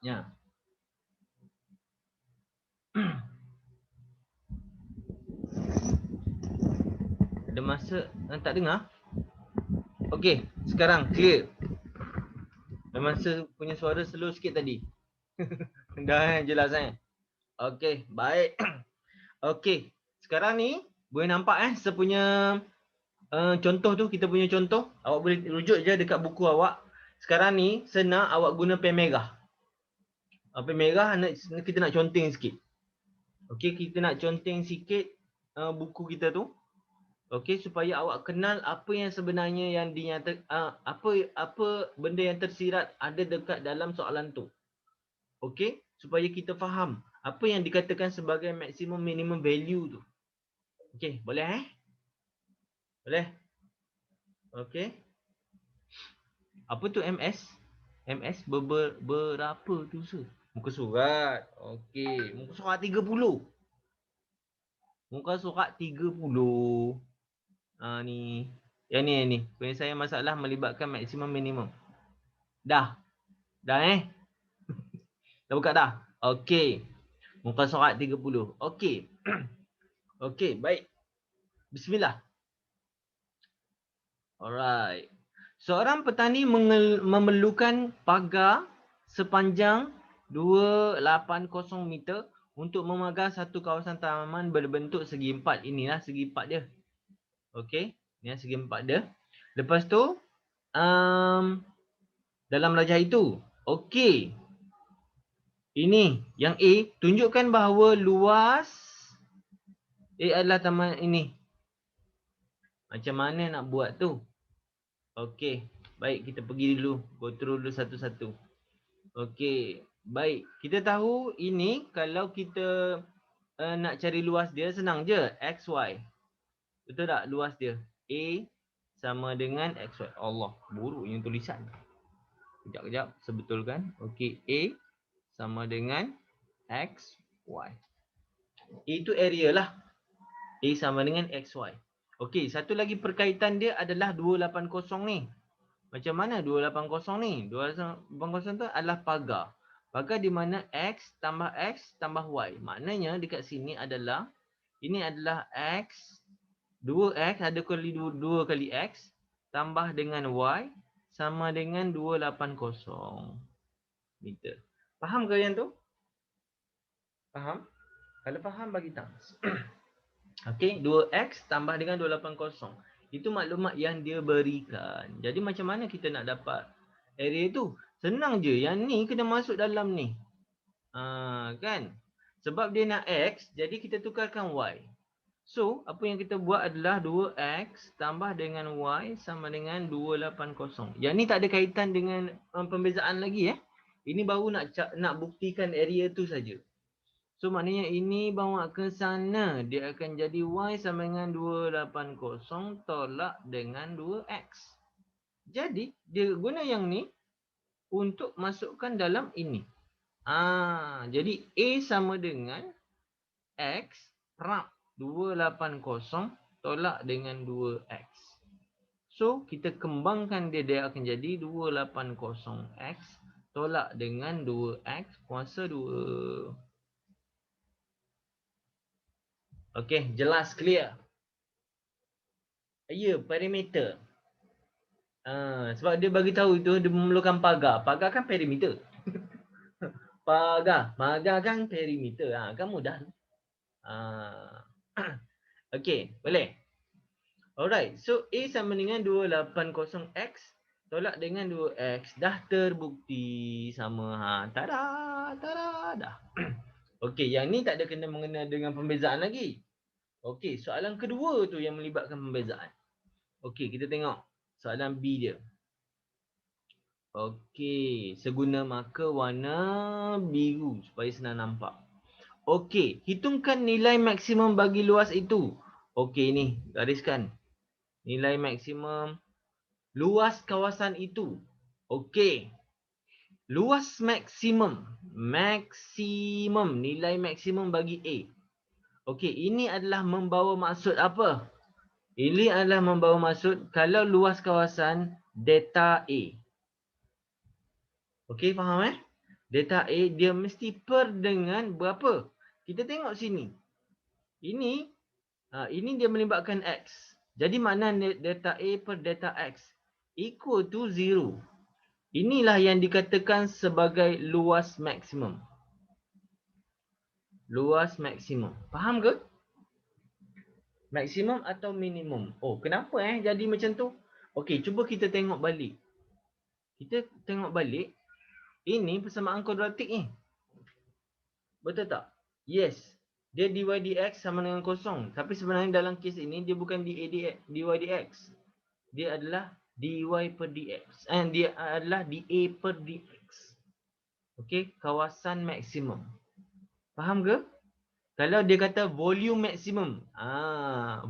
Ya. Ada masa tak dengar? Okey, sekarang clear. Memang punya suara slow sikit tadi. Dah jelas Okey, baik. Okey, sekarang ni boleh nampak sepunya contoh tu, kita punya contoh. Awak boleh rujuk je dekat buku awak. Sekarang ni senang awak guna pen merah. Pen merah kita nak conteng sikit. Okey, kita nak conteng sikit buku kita tu. Okey, supaya awak kenal apa yang sebenarnya yang apa benda yang tersirat ada dekat dalam soalan tu. Okey, supaya kita faham apa yang dikatakan sebagai maximum minimum value tu. Okey, boleh Boleh? Okey. Apa tu MS? MS berapa tu Muka surat. Okey, muka surat 30. Muka surat 30. Ni. Yang ni. Punya saya masalah melibatkan maksimum minimum. Dah. Dah Dah buka dah? Okey. Muka surat 30. Okey. Okey, baik. Bismillah. Alright. Seorang petani memerlukan pagar sepanjang 280 meter untuk memagar satu kawasan tanaman berbentuk segi empat. Inilah segi empat dia. Okey. Ini segi empat dia. Lepas tu, dalam rajah itu. Okey. Ini yang A, tunjukkan bahawa luas A adalah taman ini. Macam mana nak buat tu? Okey, baik kita pergi dulu, go through dulu satu-satu. Okey, baik. Kita tahu ini kalau kita nak cari luas dia senang je, x y. Betul tak luas dia? A sama dengan x y. Allah, buruknya tulisan. Kejap, sebetulkan. Okey, A sama dengan x y. Itu area lah. A sama dengan XY. Okey, satu lagi perkaitan dia adalah 280 ni. Macam mana 280 ni? 280 tu adalah pagar. Pagar di mana X tambah Y. Maknanya dekat sini adalah, ini adalah X, 2X ada kali 2 kali X tambah dengan Y sama dengan 280 meter. Faham kalian tu? Faham? Kalau faham bagi thumbs. Okey, 2x tambah dengan 280. Itu maklumat yang dia berikan. Jadi macam mana kita nak dapat area tu? Senang je. Yang ni kena masuk dalam ni. Kan? Sebab dia nak x, jadi kita tukarkan y. So, apa yang kita buat adalah 2x tambah dengan y sama dengan 280. Yang ni tak ada kaitan dengan pembezaan lagi Ini baru nak buktikan area tu saja. So maknanya ini bawa ke sana. Dia akan jadi Y sama dengan 280 tolak dengan 2X. Jadi dia guna yang ni untuk masukkan dalam ini. Jadi A sama dengan X rap 280 tolak dengan 2X. So kita kembangkan dia akan jadi 280X tolak dengan 2X kuasa 2. Okey, jelas, clear. Ya, perimeter. Sebab dia bagi tahu itu dia memerlukan pagar. Pagar kan perimeter. Pagar kan perimeter. Kan mudah. Okey, boleh. Alright, so A sama dengan 280X tolak dengan 2X. Dah terbukti sama. Tada, dah. Okey, yang ni tak ada kena mengena dengan pembezaan lagi. Okey, soalan kedua tu yang melibatkan pembezaan. Okey, kita tengok soalan B dia. Okey, seguna marker warna biru supaya senang nampak. Okey, hitungkan nilai maksimum bagi luas itu. Okey ni, gariskan. Nilai maksimum luas kawasan itu. Okey. Luas maksimum. Nilai maksimum bagi A. Okey, ini adalah membawa maksud apa? Ini adalah membawa maksud kalau luas kawasan data A. Okey, faham Data A dia mesti per dengan berapa? Kita tengok sini. Ini dia melibatkan X. Jadi makna data A per data X equal to 0. Inilah yang dikatakan sebagai luas maksimum. Luas maksimum. Faham ke? Maksimum atau minimum? Oh, kenapa jadi macam tu? Okey, cuba kita tengok balik. Kita tengok balik. Ini persamaan kuadratik ni. Betul tak? Yes. Dia dy dx sama dengan kosong. Tapi sebenarnya dalam kes ini dia bukan dy dx. Dia adalah dy per dx. Dia adalah dA per dx. Okey, kawasan maksimum. Faham ke? Kalau dia kata volume maksimum.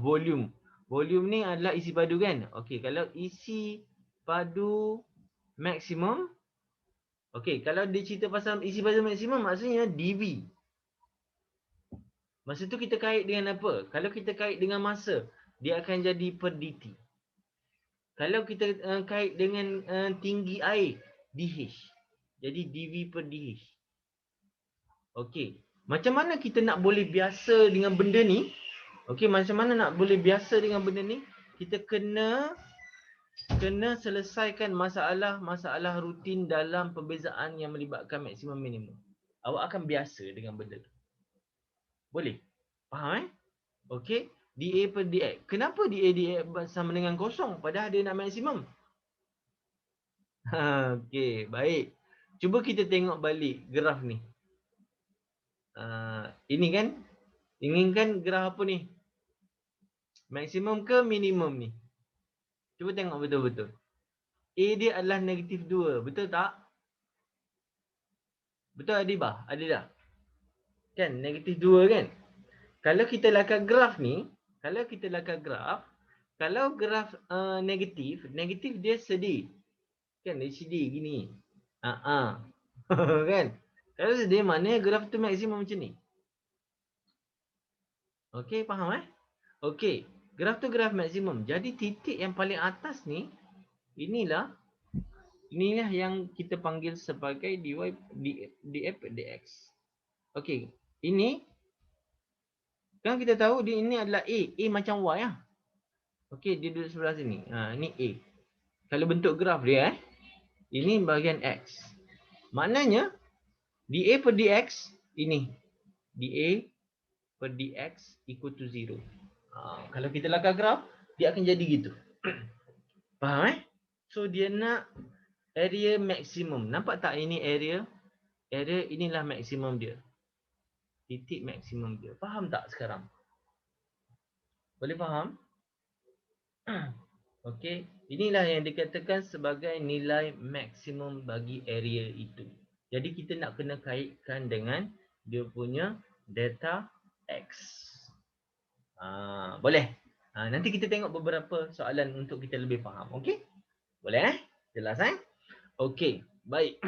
Volume. Volume ni adalah isi padu kan? Okey, kalau isi padu maksimum. Okey, kalau dia cerita pasal isi padu maksimum maksudnya dV. Masa tu kita kait dengan apa? Kalau kita kait dengan masa, dia akan jadi per dt. Kalau kita kait dengan tinggi air, dH. Jadi dV per dH. Okey. Macam mana kita nak boleh biasa dengan benda ni? Okey, macam mana nak boleh biasa dengan benda ni? Kita kena selesaikan masalah rutin dalam perbezaan yang melibatkan maksimum minimum. Awak akan biasa dengan benda tu. Boleh? Faham Okey. dA per dx. Kenapa dA dx sama dengan kosong padahal dia nak maksimum? Okey, baik. Cuba kita tengok balik graf ni. Ini kan? Ini kan graf apa ni? Maksimum ke minimum ni? Cuba tengok betul-betul. A dia adalah negatif 2. Betul tak? Betul Adibah? Adidah? Kan? Negatif 2 kan? Kalau kita lakukan graf ni, kalau graf negatif dia sedih. Kan dia sedih gini. Kan? Kalau sedih maknanya graf tu maksimum macam ni. Okey, faham Okey, graf tu graf maksimum. Jadi titik yang paling atas ni, inilah yang kita panggil sebagai df dx. Okey, ini kan kita tahu dia ini adalah A macam Y lah. Okey, dia duduk sebelah sini. Ini A. Kalau bentuk graf dia ini bahagian X. Maknanya dA per dx ini. dA per dx equal to 0. Kalau kita lakukan graf, dia akan jadi gitu. Faham So dia nak area maksimum. Nampak tak ini area? Area inilah maksimum dia. Titik maksimum dia. Faham tak sekarang? Boleh faham? Okey, inilah yang dikatakan sebagai nilai maksimum bagi area itu. Jadi kita nak kena kaitkan dengan dia punya data X. Boleh? Nanti kita tengok beberapa soalan untuk kita lebih faham. Okey? Boleh Jelas Okey, baik.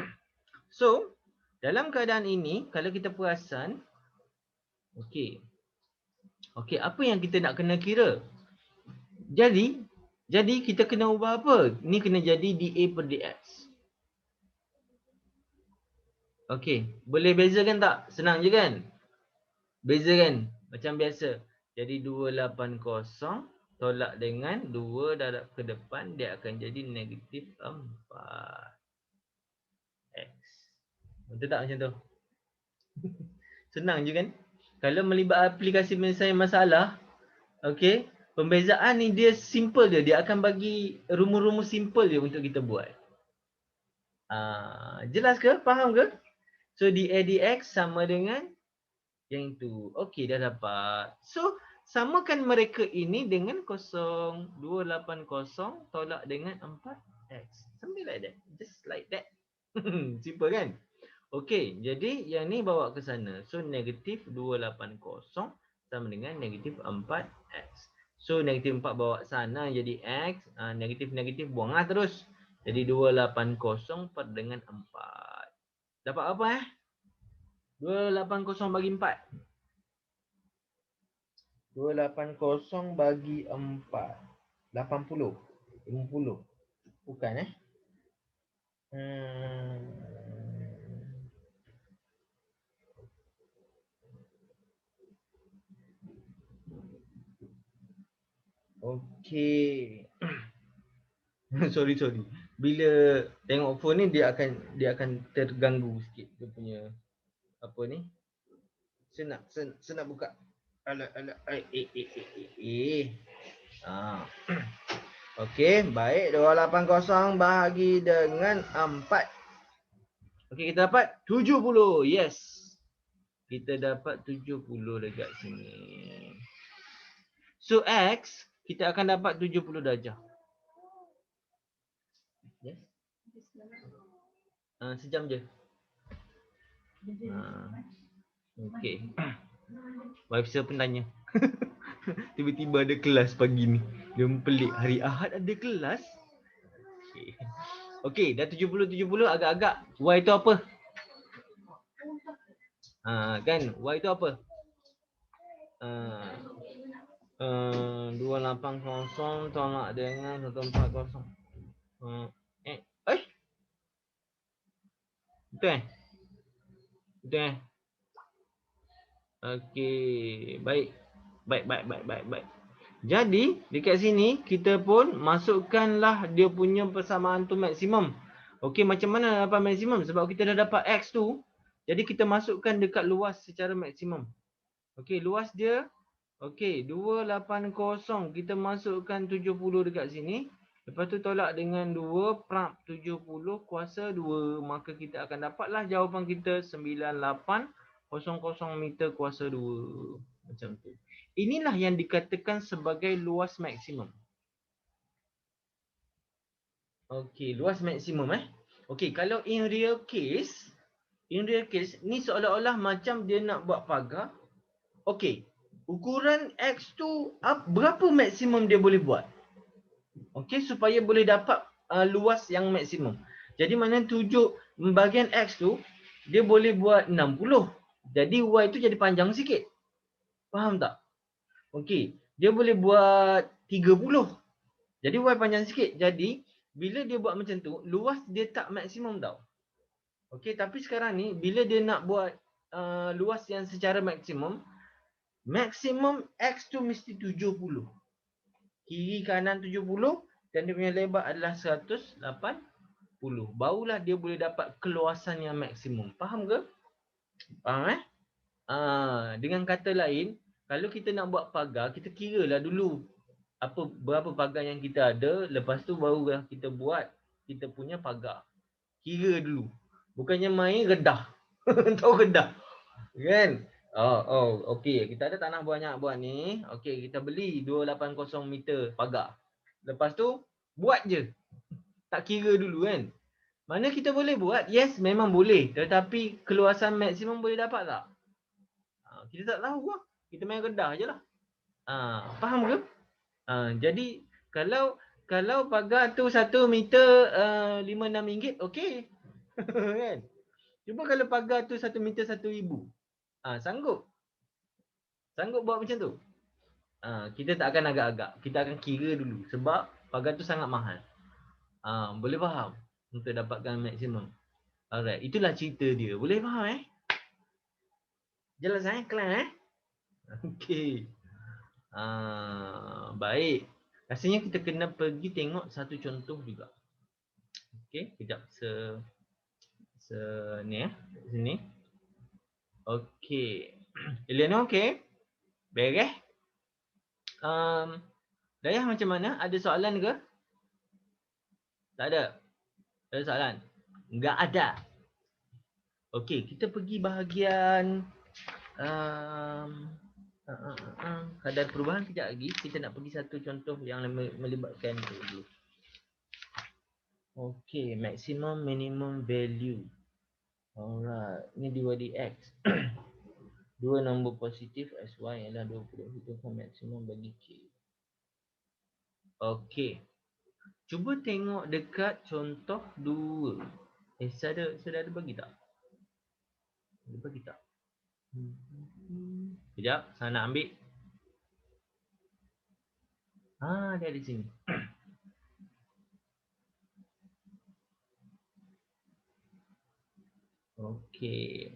So, dalam keadaan ini, kalau kita perasan, okey, apa yang kita nak kena kira? Jadi kita kena ubah apa? Ni kena jadi dA per dx. Okey, boleh bezakan tak? Senang je kan? Beza kan? Macam biasa. Jadi 280 tolak dengan 2 darab ke depan, dia akan jadi negatif 4x. Betul tak macam tu? Senang je kan? Kalau melibat aplikasi penyelesaian masalah, okey, pembezaan ni dia simple je. Dia akan bagi rumus-rumus simple je untuk kita buat. Jelas ke? Faham ke? So dA dx sama dengan yang itu. Okey, dah dapat. So samakan mereka ini dengan 0280 tolak dengan 4x. Something like that. Just like that. Simple kan? Okey, jadi yang ni bawa ke sana. So negatif 280 sama dengan negatif 4x. So negatif 4 bawa sana jadi x. Negatif-negatif buanglah terus. Jadi 280 per dengan 4. Dapat apa 280 bagi 4. 280 bagi 4. 80. 50. Bukan Okey. Sorry. Bila tengok phone ni dia akan terganggu sikit dia punya apa ni? Senang buka. Alah. Ah. Okey, baik. 280 bahagi dengan 4. Okey, kita dapat 70. Yes. Kita dapat 70 dekat sini. So X kita akan dapat 70 darjah. Yes. Sejam je. Okey. Wife saya pun tanya. Tiba-tiba ada kelas pagi ni. Dia pelik, hari Ahad ada kelas. Okey, dah 70 agak-agak Y tu apa? Kan Y tu apa? 280 tolak dengan 140. Betul Betul Okey, baik. Jadi, dekat sini kita pun masukkanlah dia punya persamaan tu maksimum. Okey, macam mana dapat maksimum? Sebab kita dah dapat X tu. Jadi kita masukkan dekat luas secara maksimum. Okey, luas dia. Okey, 280 kita masukkan 70 dekat sini. Lepas tu tolak dengan 2 prap 70 kuasa 2. Maka kita akan dapatlah jawapan kita 9800 meter kuasa 2. Macam tu. Inilah yang dikatakan sebagai luas maksimum. Okey, luas maksimum Okey, kalau in real case ni seolah-olah macam dia nak buat pagar. Okey, ukuran X tu berapa maksimum dia boleh buat? Okey, supaya boleh dapat luas yang maksimum. Jadi mana bahagian X tu dia boleh buat 60. Jadi Y tu jadi panjang sikit. Faham tak? Okey, dia boleh buat 30. Jadi Y panjang sikit. Jadi bila dia buat macam tu, luas dia tak maksimum tau. Okey, tapi sekarang ni bila dia nak buat luas yang secara maksimum X tu mesti 70. Kiri kanan 70 dan dia punya lebar adalah 180. Barulah dia boleh dapat keluasan yang maksimum. Faham ke? Faham dengan kata lain, kalau kita nak buat pagar, kita kiralah dulu berapa pagar yang kita ada, lepas tu barulah kita buat kita punya pagar. Kira dulu. Bukannya main redah. Tahu redah? Kan? Okey. Kita ada tanah banyak buat ni. Okey, kita beli 280 meter pagar. Lepas tu, buat je. Tak kira dulu kan? Mana kita boleh buat? Yes, memang boleh. Tetapi keluasan maksimum boleh dapat tak? Kita tak tahu lah. Kita main redah je lah. Faham ke? Jadi, kalau pagar tu 1 meter RM5-6, okey. Kan? Cuba kalau pagar tu 1 meter RM1,000. Sanggup? Sanggup buat macam tu? Kita tak akan agak-agak. Kita akan kira dulu. Sebab pagar tu sangat mahal. Boleh faham? Untuk dapatkan maksimum. Alright. Itulah cerita dia. Boleh faham Jelas Kelas Okey. Baik. Rasanya kita kena pergi tengok satu contoh juga. Okey. Kejap. Ni sini. Okey. Eleanor okey? Beres? Dayah macam mana? Ada soalan ke? Tak ada? Ada soalan? Enggak ada. Okey, kita pergi bahagian kadar perubahan kejap lagi. Kita nak pergi satu contoh yang melibatkan itu dulu. Okey, maximum minimum value. Alright, ini dx. Dua nombor positif SY ialah 20. Hitungkan maksimum bagi K. Okey. Cuba tengok dekat contoh 2. Sudah ada bagi tak? Ada bagi tak? Sekejap, saya nak ambil. Dia ada sini. Okey.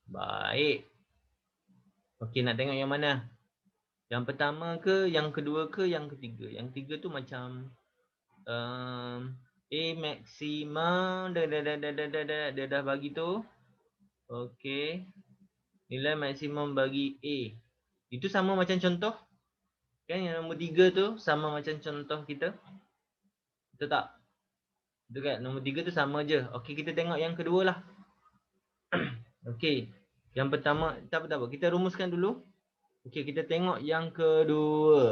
Baik. Okey, nak tengok yang mana? Yang pertama ke, yang kedua ke, yang ketiga? Yang ketiga tu macam A maksimum dia dah bagi tu. Okey. Nilai maksimum bagi A. Itu sama macam contoh. Kan yang nombor 3 tu sama macam contoh kita. Betul tak? Betul kan? Nombor 3 tu sama je. Okey, kita tengok yang kedua lah. Okey. Yang pertama, tak apa. Kita rumuskan dulu. Okey, kita tengok yang kedua.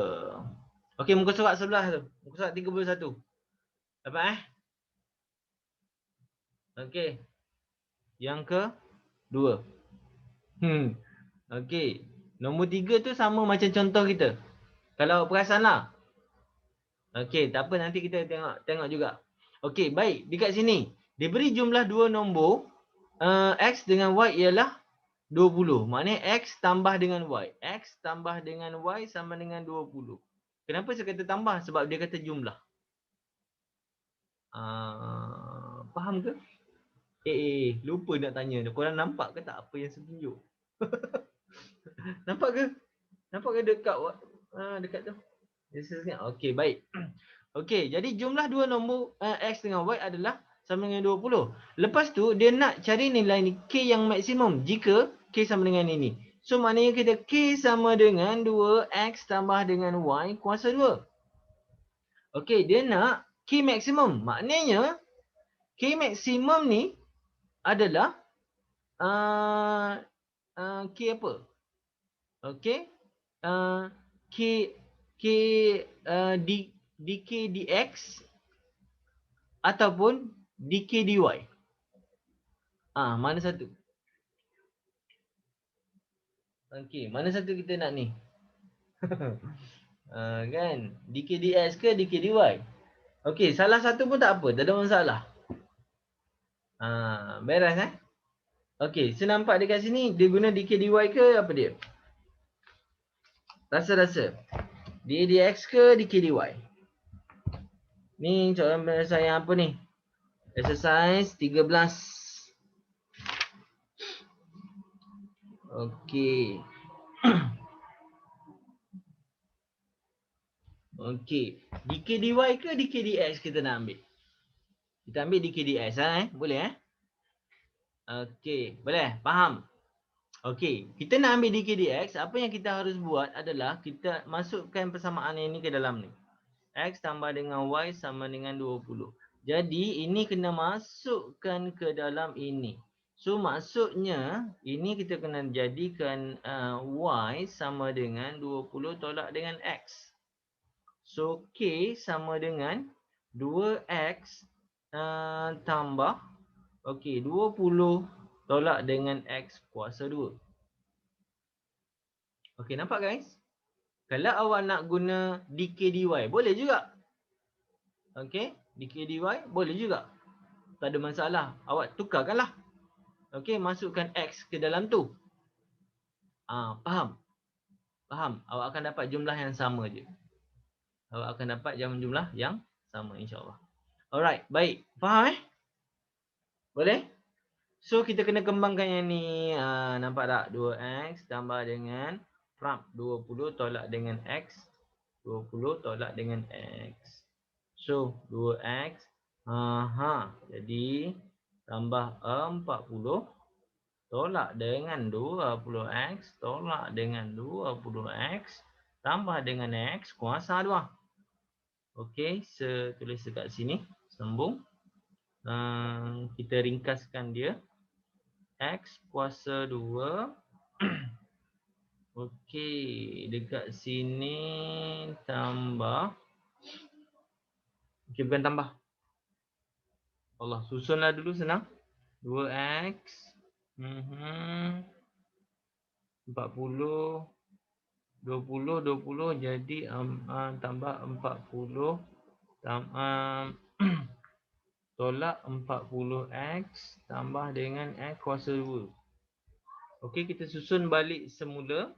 Okey, muka surat sebelah tu. Muka surat 31. Dapat Okey. Yang kedua. Okey. Nombor 3 tu sama macam contoh kita. Kalau perasan lah. Okey, tak apa, nanti kita tengok juga. Okey, baik. Dekat sini, diberi jumlah dua nombor X dengan Y ialah 20. Maknanya X tambah dengan Y. X tambah dengan Y sama dengan 20. Kenapa saya kata tambah? Sebab dia kata jumlah. Faham ke? Lupa nak tanya. Korang nampak ke tak apa yang saya tunjuk? Nampak ke? Nampak ke dekat dekat tu? Okey, baik. Okey, jadi jumlah dua nombor X dengan Y adalah sama dengan 20. Lepas tu, dia nak cari nilai ni K yang maksimum jika K sama dengan ini. So, maknanya kita K sama dengan 2X tambah dengan Y kuasa 2. Okey, dia nak K maksimum. Maknanya, K maksimum ni adalah K apa? Okey. K K dk dx ataupun dk dy. Mana satu? Okey, mana satu kita nak ni? Kan? dk dx ke dk dy? Okey, salah satu pun tak apa, tak ada masalah. Beres Okey, saya nampak dekat sini dia guna dk dy ke apa dia? Rasa-rasa. dk dx ke dk dy? Ni soalan saya apa ni? Exercise 13. Okey. Okey. dk dy ke dk dx kita nak ambil? Kita ambil dk dx Boleh Okey, boleh? Faham? Okey, kita nak ambil dk dx, apa yang kita harus buat adalah kita masukkan persamaan ini ke dalam ni. X tambah dengan Y sama dengan 20. Jadi, ini kena masukkan ke dalam ini. So, maksudnya, ini kita kena jadikan Y sama dengan 20 tolak dengan X. So, K sama dengan 2X tambah 20 tolak dengan X kuasa 2. Okey, nampak guys? Kalau awak nak guna dk dy, boleh juga. Okey, dk dy boleh juga. Tak ada masalah. Awak tukarkanlah. Okey, masukkan X ke dalam tu. Faham? Faham? Awak akan dapat jumlah yang sama je. Awak akan dapat jumlah yang sama insyaAllah. Alright, baik. Faham Boleh? So, kita kena kembangkan yang ni. Nampak tak? 2X tambah dengan 20 tolak dengan X. 20 tolak dengan X. So, 2X. Jadi, tambah 40 tolak dengan 20X. Tolak dengan 20X. Tambah dengan X kuasa 2. Okey, saya tulis dekat sini. Sambung. Kita ringkaskan dia. X kuasa 2. Okey, dekat sini tambah. Okey, bukan tambah. Allah, susunlah dulu senang. 2X 40 20 jadi tambah 40 tolak 40X tambah dengan X kuasa 2. Okey, kita susun balik semula.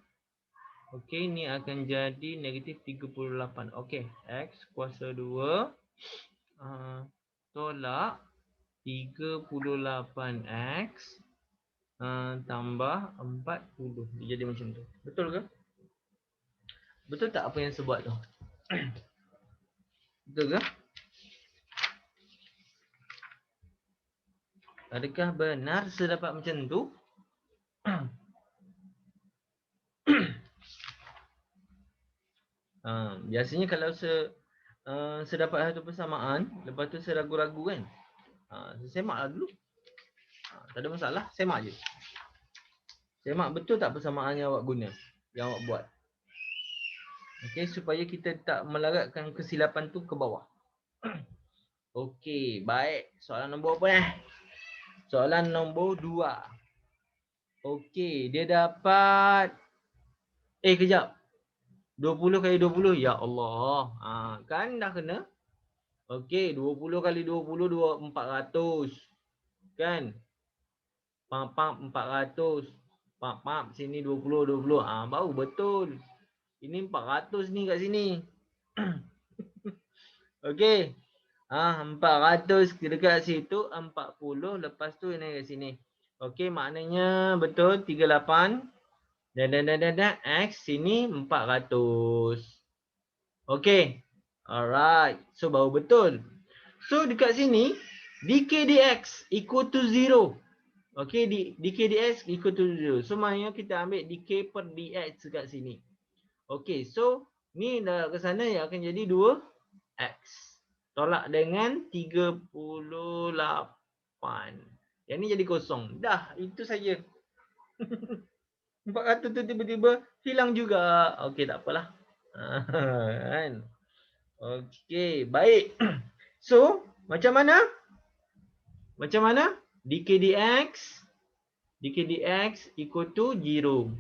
Okey, ni akan jadi negatif 38. Okey, X kuasa 2 tolak 38X tambah 40. Dia jadi macam tu. Betul ke? Betul tak apa yang saya buat tu? Betul ke? Adakah benar saya dapat macam tu? Biasanya kalau saya dapat satu persamaan, lepas tu saya ragu-ragu kan. Saya semak lah dulu. Tak ada masalah, semak je. Semak betul tak persamaan yang awak guna, yang awak buat. Okey, supaya kita tak melaratkan kesilapan tu ke bawah. Okey, baik. Soalan nombor apa eh? Soalan nombor 2. Okey, dia dapat kejap. 20 kali 20. Ya Allah. Kan dah kena. Okey, 20 kali 20 400. Kan? Pam 400. Pam sini 20. Baru betul. Ini 400 ni kat sini. Okey. 400 dekat situ 40, lepas tu ini kat sini. Okey, maknanya betul 38 dan x sini 400. Okey. Alright. So baru betul. So dekat sini dk dx equal to 0. Okey, dk dx equal to 0. So maknanya kita ambil dk per dx dekat sini. Okey, so ni dah ke sana yang akan jadi 2x. Tolak dengan 38. Yang ni jadi kosong. Dah, itu saja. 400 tu tiba-tiba hilang juga. Okey, tak apalah. Kan? Okey, baik. So, macam mana? Macam mana? dk dx equal to 0.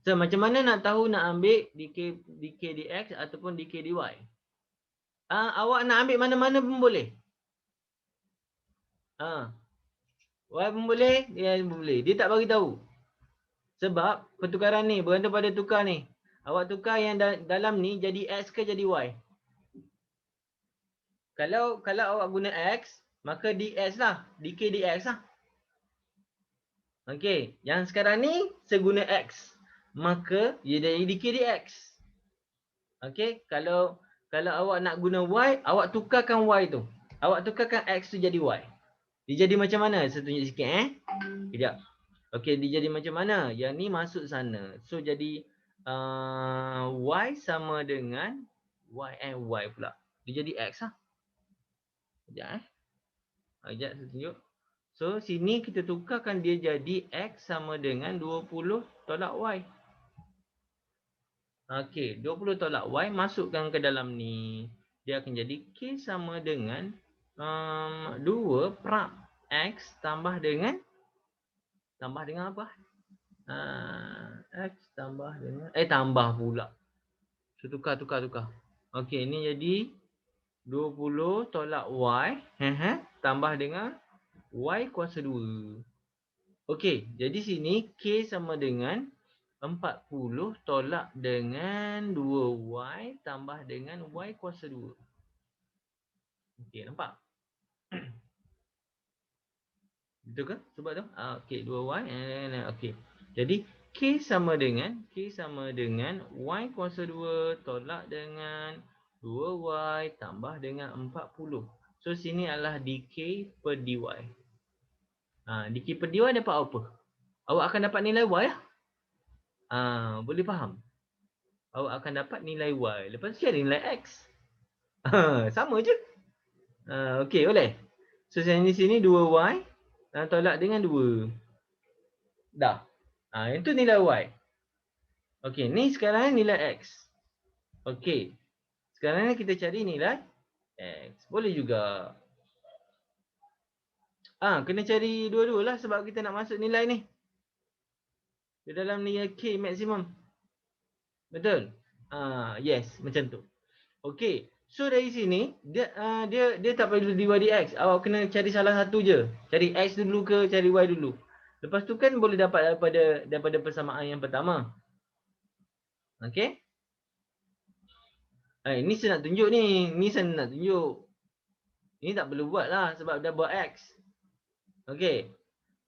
So, macam mana nak tahu nak ambil dk dx ataupun dk dy? Awak nak ambil mana-mana pun boleh. Y pun boleh, dia pun boleh. Dia tak bagi tahu. Sebab pertukaran ni bergantung pada tukar ni. Awak tukar yang dalam ni jadi x ke jadi y. Kalau awak guna x, maka dx lah, dk dx lah. Okey, yang sekarang ni saya guna x. Maka dia jadi dk dx. Okey, kalau awak nak guna y, awak tukarkan y tu. Awak tukarkan x tu jadi y. Dia jadi macam mana? Saya tunjuk sikit Kejap. Okey, dia jadi macam mana? Yang ni masuk sana. So jadi y sama dengan y pula. Dia jadi x lah. Kejap Kejap saya tunjuk. So sini kita tukarkan dia jadi x sama dengan 20 tolak y. Okey, 20 tolak y masukkan ke dalam ni. Dia akan jadi k sama dengan 2 prap x tambah dengan apa? X tambah dengan tambah pula. So tukar. Okey, ini jadi 20 tolak y tambah dengan y kuasa 2. Okey, jadi sini k sama dengan 40 tolak dengan 2y tambah dengan y kuasa 2. Okey, nampak? Betul ke? Sebab tu? Okey, 2y. Okey. Jadi k sama dengan y kuasa 2 tolak dengan 2y tambah dengan 40. So sini adalah dk per dy. Dk per dy dapat apa? Awak akan dapat nilai y lah. Boleh faham? Awak akan dapat nilai y. Lepas tu cari nilai x. Sama je. Okey, boleh? So sini 2y tolak dengan 2. Dah. Itu nilai y. Okey, ni sekarang nilai x. Okey. Sekarang ni kita cari nilai x. Boleh juga. Kena cari dua-dua lah sebab kita nak masuk nilai ni. Di dalam nilai k maksimum. Betul? Yes, macam tu. Okey. So dari sini dia tak perlu dy dx. Awak kena cari salah satu je. Cari x dulu ke cari y dulu. Lepas tu kan boleh dapat daripada persamaan yang pertama. Okey? Ini saya nak tunjuk ni. Ni saya nak tunjuk. Ini tak perlu buat lah sebab dah buat x. Okey.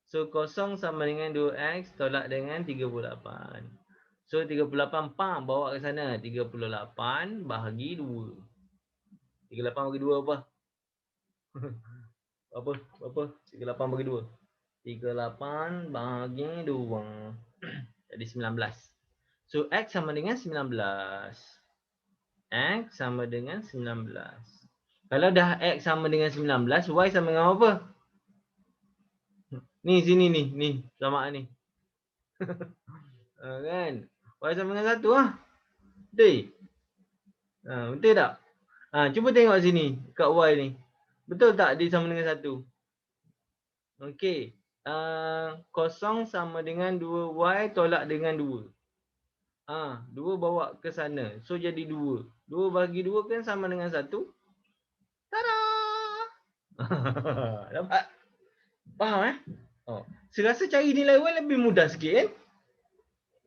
So 0 sama dengan 2x tolak dengan 38. So 38 bawa ke sana. 38 bahagi 2. 38 bagi 2 apa? Apa? 38 bagi 2. 38 bahagi 2. Jadi 19. So X sama dengan 19. X sama dengan 19. Kalau dah X sama dengan 19, Y sama dengan apa? Ni sini ni samaan ni. Kan? Y sama dengan 1 lah. Betul? Betul tak? Cuba tengok sini kat Y ni. Betul tak dia sama dengan 1? Okey. 0 sama dengan 2Y tolak dengan 2. 2 bawa ke sana. So jadi 2. 2 bagi 2 kan sama dengan 1. Tada! Dapat? Faham saya rasa cari nilai Y lebih mudah sikit kan?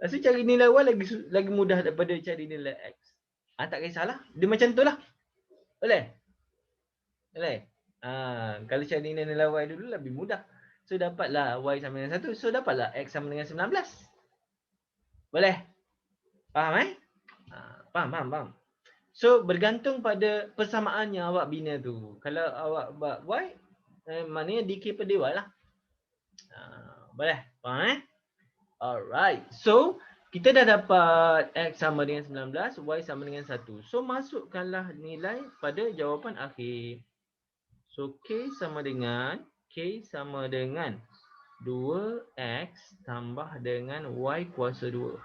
Rasa cari nilai Y lagi mudah daripada cari nilai X. Tak kisahlah. Dia macam tu lah. Boleh? Boleh? Kalau cari nilai Y dulu lebih mudah. So dapatlah Y sama dengan 1. So dapatlah X sama dengan 19. Boleh? Faham Faham. So bergantung pada persamaan yang awak bina tu. Kalau awak buat Y, maknanya DK per dy lah. Boleh? Faham Alright. So kita dah dapat X sama dengan 19, Y sama dengan 1. So masukkanlah nilai pada jawapan akhir. So K sama dengan 2X tambah dengan Y kuasa 2.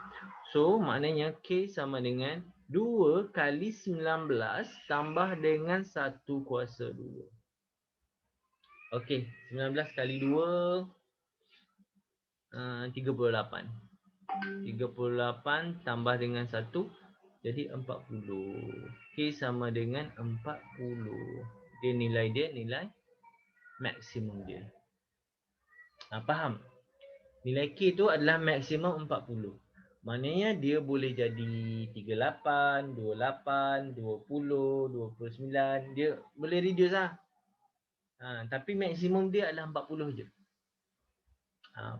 So maknanya K sama dengan 2 kali 19 tambah dengan 1 kuasa 2. Okey, 19 kali 2, 38. 38 tambah dengan 1, jadi 40. K sama dengan 40. Dia nilai maksimum dia. Faham? Nilai K tu adalah maksimum 40. Maknanya dia boleh jadi 38, 28, 20, 29. Dia boleh reduce lah. Tapi maksimum dia adalah 40 je.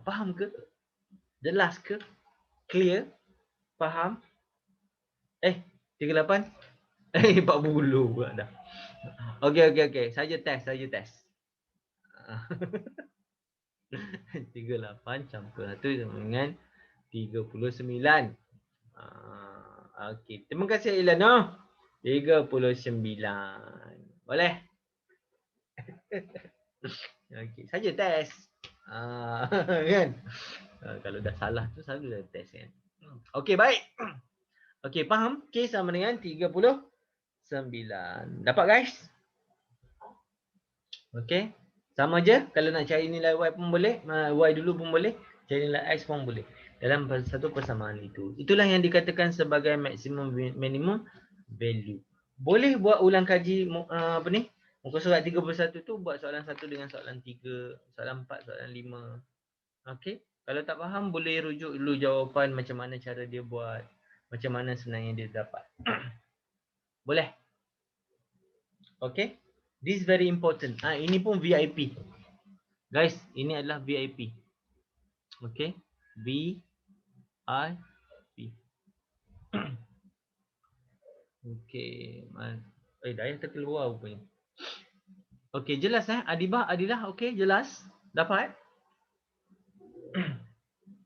Faham ke? Jelas ke? Clear? Faham? 38? 40 pula dah. Okey. Saja test. 38 campur 1 sama dengan 39. Okey. Terima kasih Ilana. 39. Boleh? Okey. Saja test. Kan? Kalau dah salah tu selalu dah test kan. Okey, baik. Okey, faham? K sama dengan 39. Dapat guys? Okey. Sama je. Kalau nak cari nilai Y pun boleh. Y dulu pun boleh. Cari nilai X pun boleh. Dalam satu persamaan itu. Itulah yang dikatakan sebagai maximum minimum value. Boleh buat ulang kaji muka surat 31 tu buat soalan 1 dengan soalan 3, soalan 4, soalan 5. Okey. Kalau tak faham boleh rujuk dulu jawapan macam mana cara dia buat. Macam mana sebenarnya dia dapat. Boleh? Okey. This very important. Ini pun VIP. Guys, ini adalah VIP. Okey. VIP. Okey. Dayah terkeluar rupanya. Okey, jelas Adilah, okey, jelas? Dapat?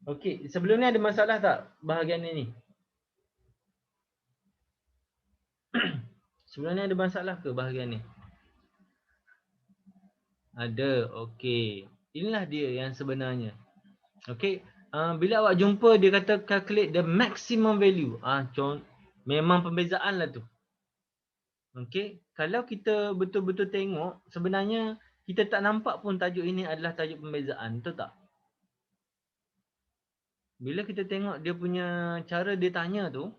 Okey, sebelum ni ada masalah tak bahagian ini? Sebelum ni ada masalah ke bahagian ni? Ada, okey. Inilah dia yang sebenarnya. Okey, bila awak jumpa dia kata calculate the maximum value. Memang pembezaan lah tu. Okey, kalau kita betul-betul tengok, sebenarnya kita tak nampak pun tajuk ini adalah tajuk pembezaan, betul tak? Bila kita tengok dia punya cara dia tanya tu,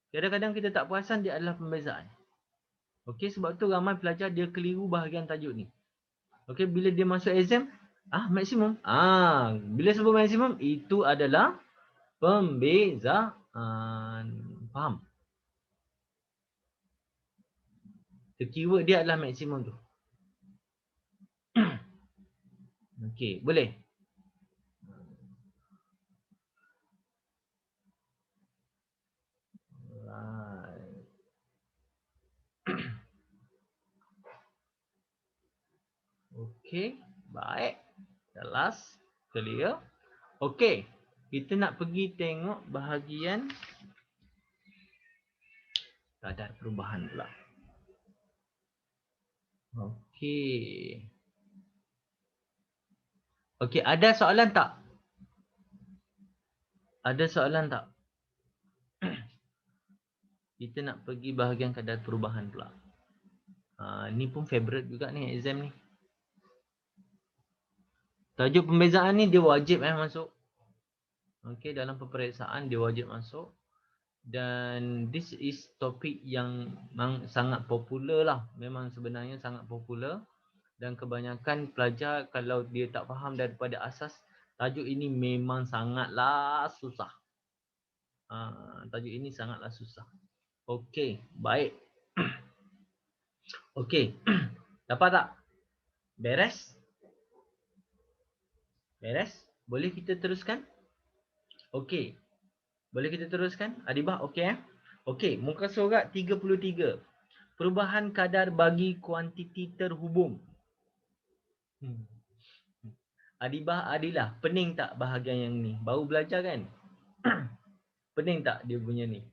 kadang-kadang kita tak perasan dia adalah pembezaan. Okey, sebab tu ramai pelajar dia keliru bahagian tajuk ni. Okey, bila dia masuk exam, maksimum. Bila sebut maksimum, itu adalah pembezaan. Faham? Keyword dia adalah maksimum tu. Okey, boleh? Okey, baik. Jelas, clear. Okey, kita nak pergi tengok bahagian kadar perubahan pula. Okey. Okey, ada soalan tak? Ada soalan tak? Kita nak pergi bahagian kadar perubahan pula. Ni pun favorite juga ni exam ni. Tajuk pembezaan ni dia wajib masuk. Okey, dalam peperiksaan dia wajib masuk. Dan this is topik yang memang sangat popular lah. Memang sebenarnya sangat popular. Dan kebanyakan pelajar kalau dia tak faham daripada asas, tajuk ini memang sangatlah susah. Tajuk ini sangatlah susah. Okey, baik. Okey, dapat tak? Beres? Beres? Boleh kita teruskan? Okey. Boleh kita teruskan? Adibah, okey Okey, muka surat 33. Perubahan kadar bagi kuantiti terhubung. Adibah, Adilah, pening tak bahagian yang ni? Baru belajar kan? Pening tak dia punya ni?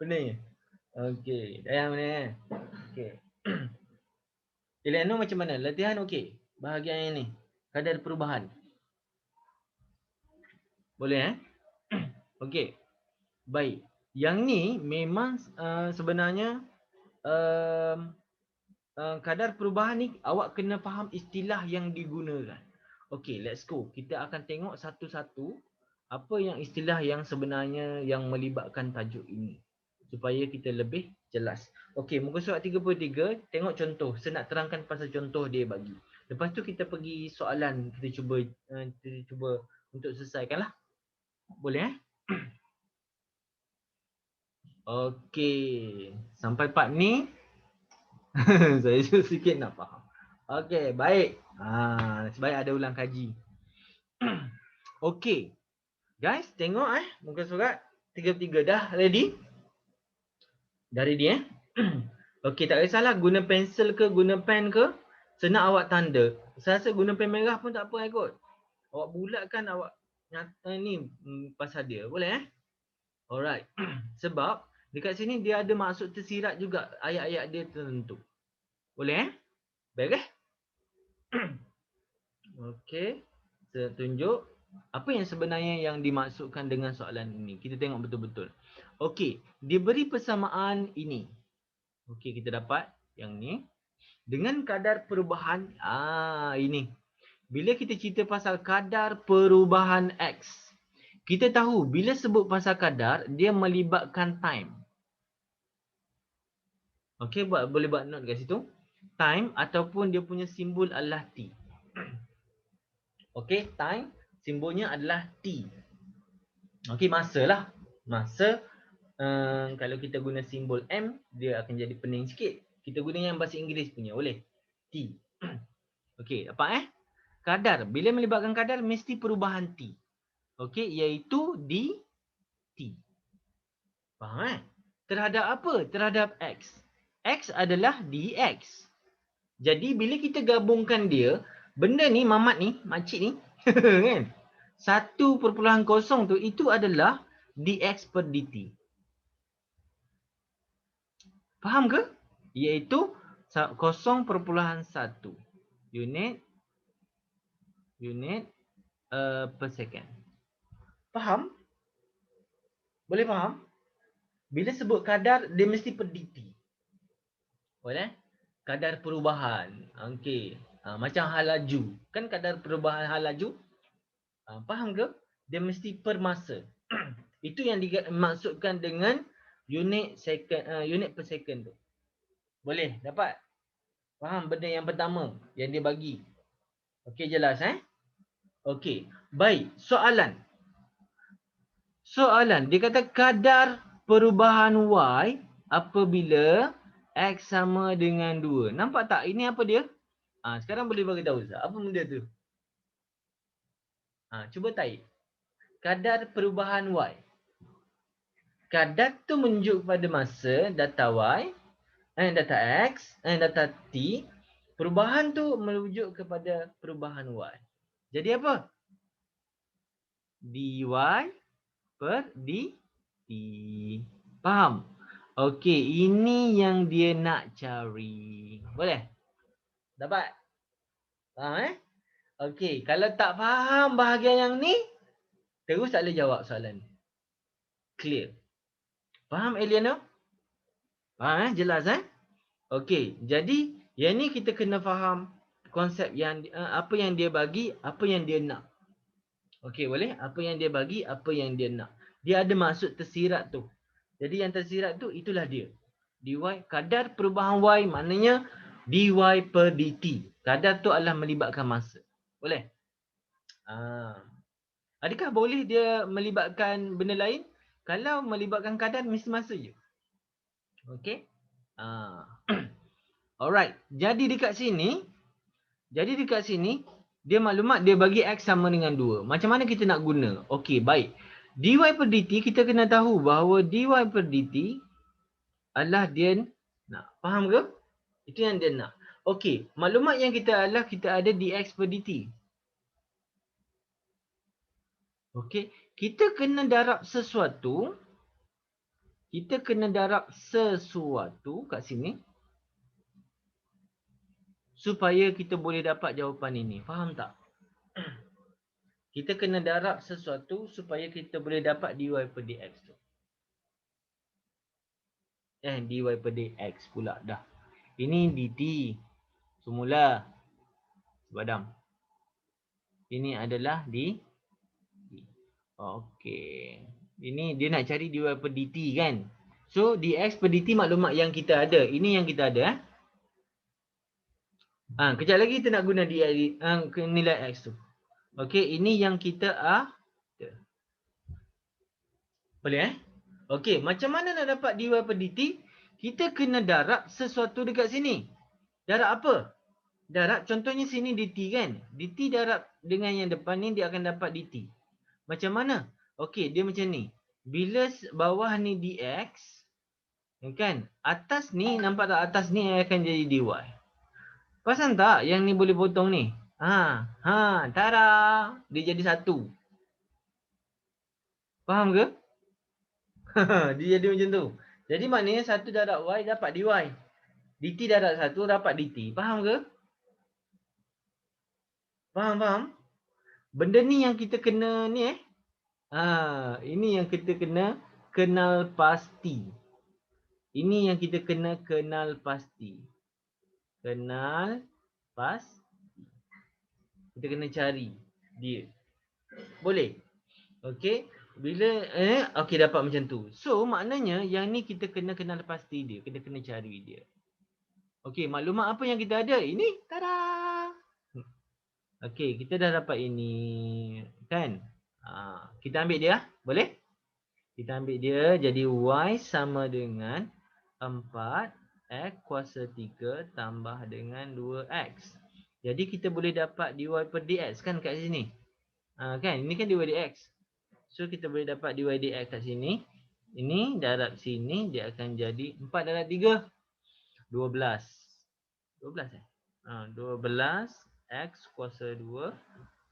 Pening? Okey, dah yang ni. Okey. Eleno macam mana? Latihan okey? Bahagian yang ni. Kadar perubahan. Boleh Okey. Baik. Yang ni memang sebenarnya kadar perubahan ni awak kena faham istilah yang digunakan. Okey, let's go. Kita akan tengok satu-satu apa yang istilah yang sebenarnya yang melibatkan tajuk ini supaya kita lebih jelas. Okey, muka surat 33, tengok contoh. Saya nak terangkan pasal contoh dia bagi. Lepas tu kita pergi soalan, kita cuba untuk selesaikanlah. Boleh Okey, sampai part ni saya sikit nak faham. Okey, baik. Sebaik ada ulang kaji. Okey. Guys, tengok muka surat 33 dah ready? Dah ready Okey, tak kisahlah guna pensel ke guna pen ke, senang awak tanda. Saya rasa guna pen merah pun tak apa kot. Awak bulatkan awak nyata ni pasal dia. Boleh Alright. Sebab dekat sini dia ada maksud tersirat juga ayat-ayat dia tertentu. Boleh Baik Okey. Saya tunjuk apa yang sebenarnya yang dimaksudkan dengan soalan ini. Kita tengok betul-betul. Okey, diberi persamaan ini. Okey, kita dapat yang ni. Dengan kadar perubahan, ini. Bila kita cerita pasal kadar perubahan X, kita tahu bila sebut pasal kadar, dia melibatkan time. Okey, boleh buat note kat situ. Time ataupun dia punya simbol adalah T. Okey, time simbolnya adalah T. Okey, masa lah. Masa kalau kita guna simbol M, dia akan jadi pening sikit. Kita guna yang bahasa Inggeris punya, boleh? T. Okey, dapat Kadar. Bila melibatkan kadar, mesti perubahan T. Okey, iaitu T. Faham Terhadap apa? Terhadap X. X adalah dx. Jadi bila kita gabungkan dia, benda ni mamat ni, makcik ni, kan? 1.0 tu itu adalah dx per dt. Faham ke? Iaitu 0.1 unit per second. Faham? Boleh faham? Bila sebut kadar, dia mesti per dt. Boleh? Kadar perubahan. Okey. Macam hal laju. Kan kadar perubahan hal laju? Faham ke? Dia mesti per masa. Itu yang dimaksudkan dengan unit per second tu. Boleh? Dapat? Faham benda yang pertama yang dia bagi? Okey, jelas Okey. Baik, soalan. Dia kata kadar perubahan Y apabila X sama dengan 2. Nampak tak? Ini apa dia? Sekarang boleh bagi tahu Ustaz. Apa benda tu? Cuba type. Kadar perubahan Y. Kadar tu menunjuk pada masa data Y, data X, data T. Perubahan tu merujuk kepada perubahan Y. Jadi apa? dy per dt. Faham? Okey, ini yang dia nak cari. Boleh? Dapat? Faham Okey, kalau tak faham bahagian yang ni, terus tak boleh jawab soalan ni. Clear? Faham Eliana? Faham Jelas Okey, jadi yang ni kita kena faham konsep yang apa yang dia bagi, apa yang dia nak. Okey, boleh? Apa yang dia bagi, apa yang dia nak. Dia ada maksud tersirat tu. Jadi yang tersirat tu itulah dia. dy kadar perubahan y maknanya dy per dt. Kadar tu adalah melibatkan masa. Boleh? Adakah boleh dia melibatkan benda lain? Kalau melibatkan kadar mesti masa je. Okey? Alright. Jadi dekat sini dia maklumat dia bagi x sama dengan 2. Macam mana kita nak guna? Okey, baik. dy per dt kita kena tahu bahawa dy per dt adalah dia nak. Faham ke? Itu yang dia nak. Okey, maklumat yang kita adalah kita ada dx per dt. Okey, kita kena darab sesuatu. Kita kena darab sesuatu kat sini supaya kita boleh dapat jawapan ini. Faham tak? Kita kena darab sesuatu supaya kita boleh dapat dy per dx tu. Dy per dx pula dah. Ini dt semula sebadam. Ini adalah dt. Okey. Ini dia nak cari dy per dt kan? So dx per dt maklumat yang kita ada. Ini yang kita ada kejap lagi kita nak guna nilai x tu. Okey, ini yang kita ada. Boleh Okey, macam mana nak dapat dy per dt? Kita kena darab sesuatu dekat sini. Darab apa? Darab contohnya sini dt kan? Dt darab dengan yang depan ni dia akan dapat dt. Macam mana? Okey, dia macam ni. Bila bawah ni dx, kan? Atas ni, nampak tak atas ni akan jadi dy. Perasan tak yang ni boleh potong ni? Tada! Dia jadi satu. Faham ke? Dia jadi macam tu. Jadi maknanya satu darab y dapat dy. Dt darab satu dapat dt. Faham ke? Faham? Benda ni yang kita kena ni ini yang kita kena kenal pasti. Ini yang kita kena kenal pasti. Kenal pasti. Kita kena cari dia. Boleh? Okey. Bila okey dapat macam tu. So maknanya yang ni kita kena kenal pasti dia. Kita kena cari dia. Okey, maklumat apa yang kita ada? Ini. Tada! Okey, kita dah dapat ini. Kan? Kita ambil dia. Boleh? Kita ambil dia. Jadi y sama dengan 4x kuasa 3 tambah dengan 2x. Jadi kita boleh dapat dy per dx kan kat sini. Kan? Ini kan dy dx. So kita boleh dapat dy dx kat sini. Ini darab sini dia akan jadi 4 darab 3. 12. 12 x kuasa 2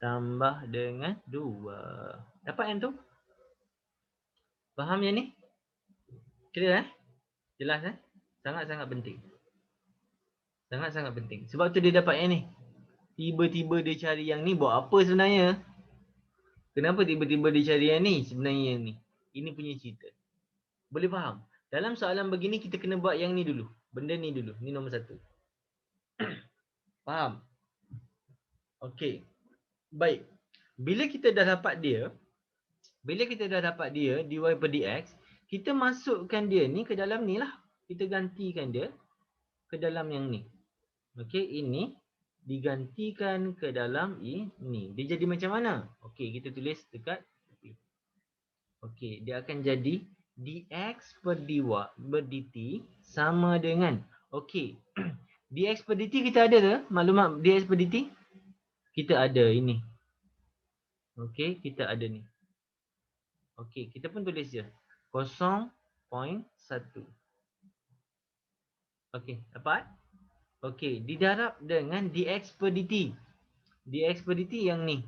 tambah dengan 2. Dapat yang tu? Faham yang ni? Clear Jelas Sangat-sangat penting. Sangat-sangat penting. Sebab tu dia dapat yang ni. Tiba-tiba dia cari yang ni buat apa sebenarnya? Kenapa tiba-tiba dia cari yang ni? Sebenarnya yang ni. Ini punya cerita. Boleh faham? Dalam soalan begini kita kena buat yang ni dulu. Benda ni dulu. Ni nombor 1. Faham? Okey. Baik. Bila kita dah dapat dia dy per dx, kita masukkan dia ni ke dalam ni lah. Kita gantikan dia ke dalam yang ni. Okey, ini digantikan ke dalam ini. Dia jadi macam mana? Okey, kita tulis dekat tepi. Okey, dia akan jadi dx per dt sama dengan dx per dt kita ada ke? Maklumat dx per dt? Kita ada ini. Okey, kita ada ni. Okey, kita pun tulis je. 0.1. Okey, dapat? Okey, didarab dengan dx per dt. Dx per dt yang ni.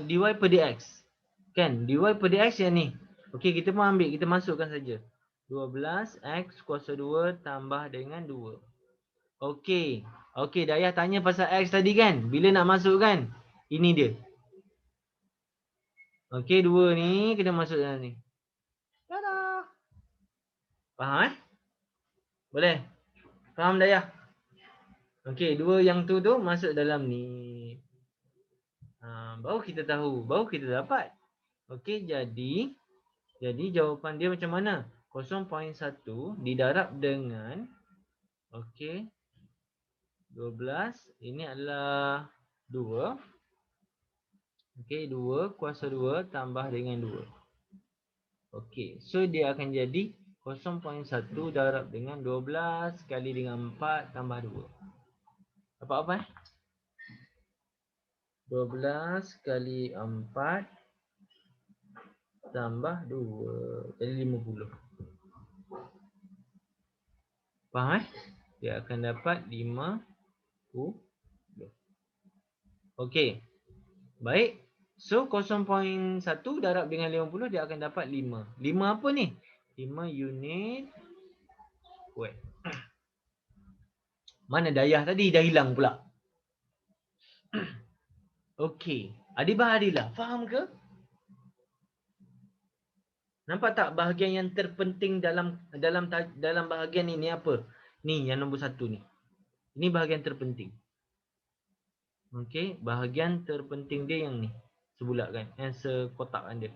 Dy per dx. Kan? Dy per dx yang ni. Okey, kita pun ambil, kita masukkan saja. 12x kuasa 2 tambah dengan 2. Okey. Okey, Dayah tanya pasal x tadi kan? Bila nak masukkan? Ini dia. Okey, 2 ni kena masuk dalam ni. Tada! Faham Boleh? Faham Dayah? Okey, 2 yang tu masuk dalam ni. Baru kita tahu, baru kita dapat. Okey, jadi jawapan dia macam mana? 0.1 didarab dengan okey 12, ini adalah 2. Okey, 2 kuasa 2 tambah dengan 2. Okey, so dia akan jadi 0.1 darab dengan 12 kali dengan 4 tambah 2. Dapat apa 12 kali 4 tambah 2. Jadi 50. Faham Dia akan dapat 50. Okey. Baik. So 0.1 darab dengan 50 dia akan dapat 5. 5 apa ni? 5 unit square. Mana Dayah tadi dah hilang pula. Okey. Adibah Adilah, faham ke? Nampak tak bahagian yang terpenting dalam bahagian ini apa? Ni yang nombor 1 ni. Ini bahagian terpenting. Okey, bahagian terpenting dia yang ni. Sebulat kan? Yang sekotakan dia.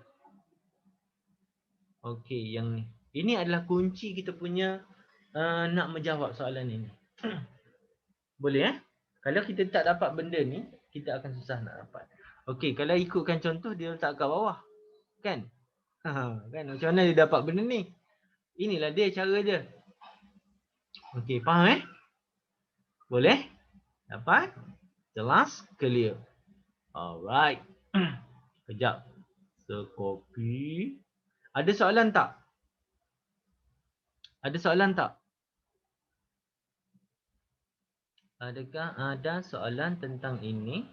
Okey, yang ni. Ini adalah kunci kita punya nak menjawab soalan ini. Boleh Kalau kita tak dapat benda ni, kita akan susah nak dapat. Okey, kalau ikutkan contoh dia letak kat bawah. Kan? Kan macam mana dia dapat benda ni? Inilah dia cara dia. Okey, faham Boleh? Dapat? Jelas? Clear. Alright. Kejap. So, copy. Ada soalan tak? Ada soalan tak? Adakah ada soalan tentang ini?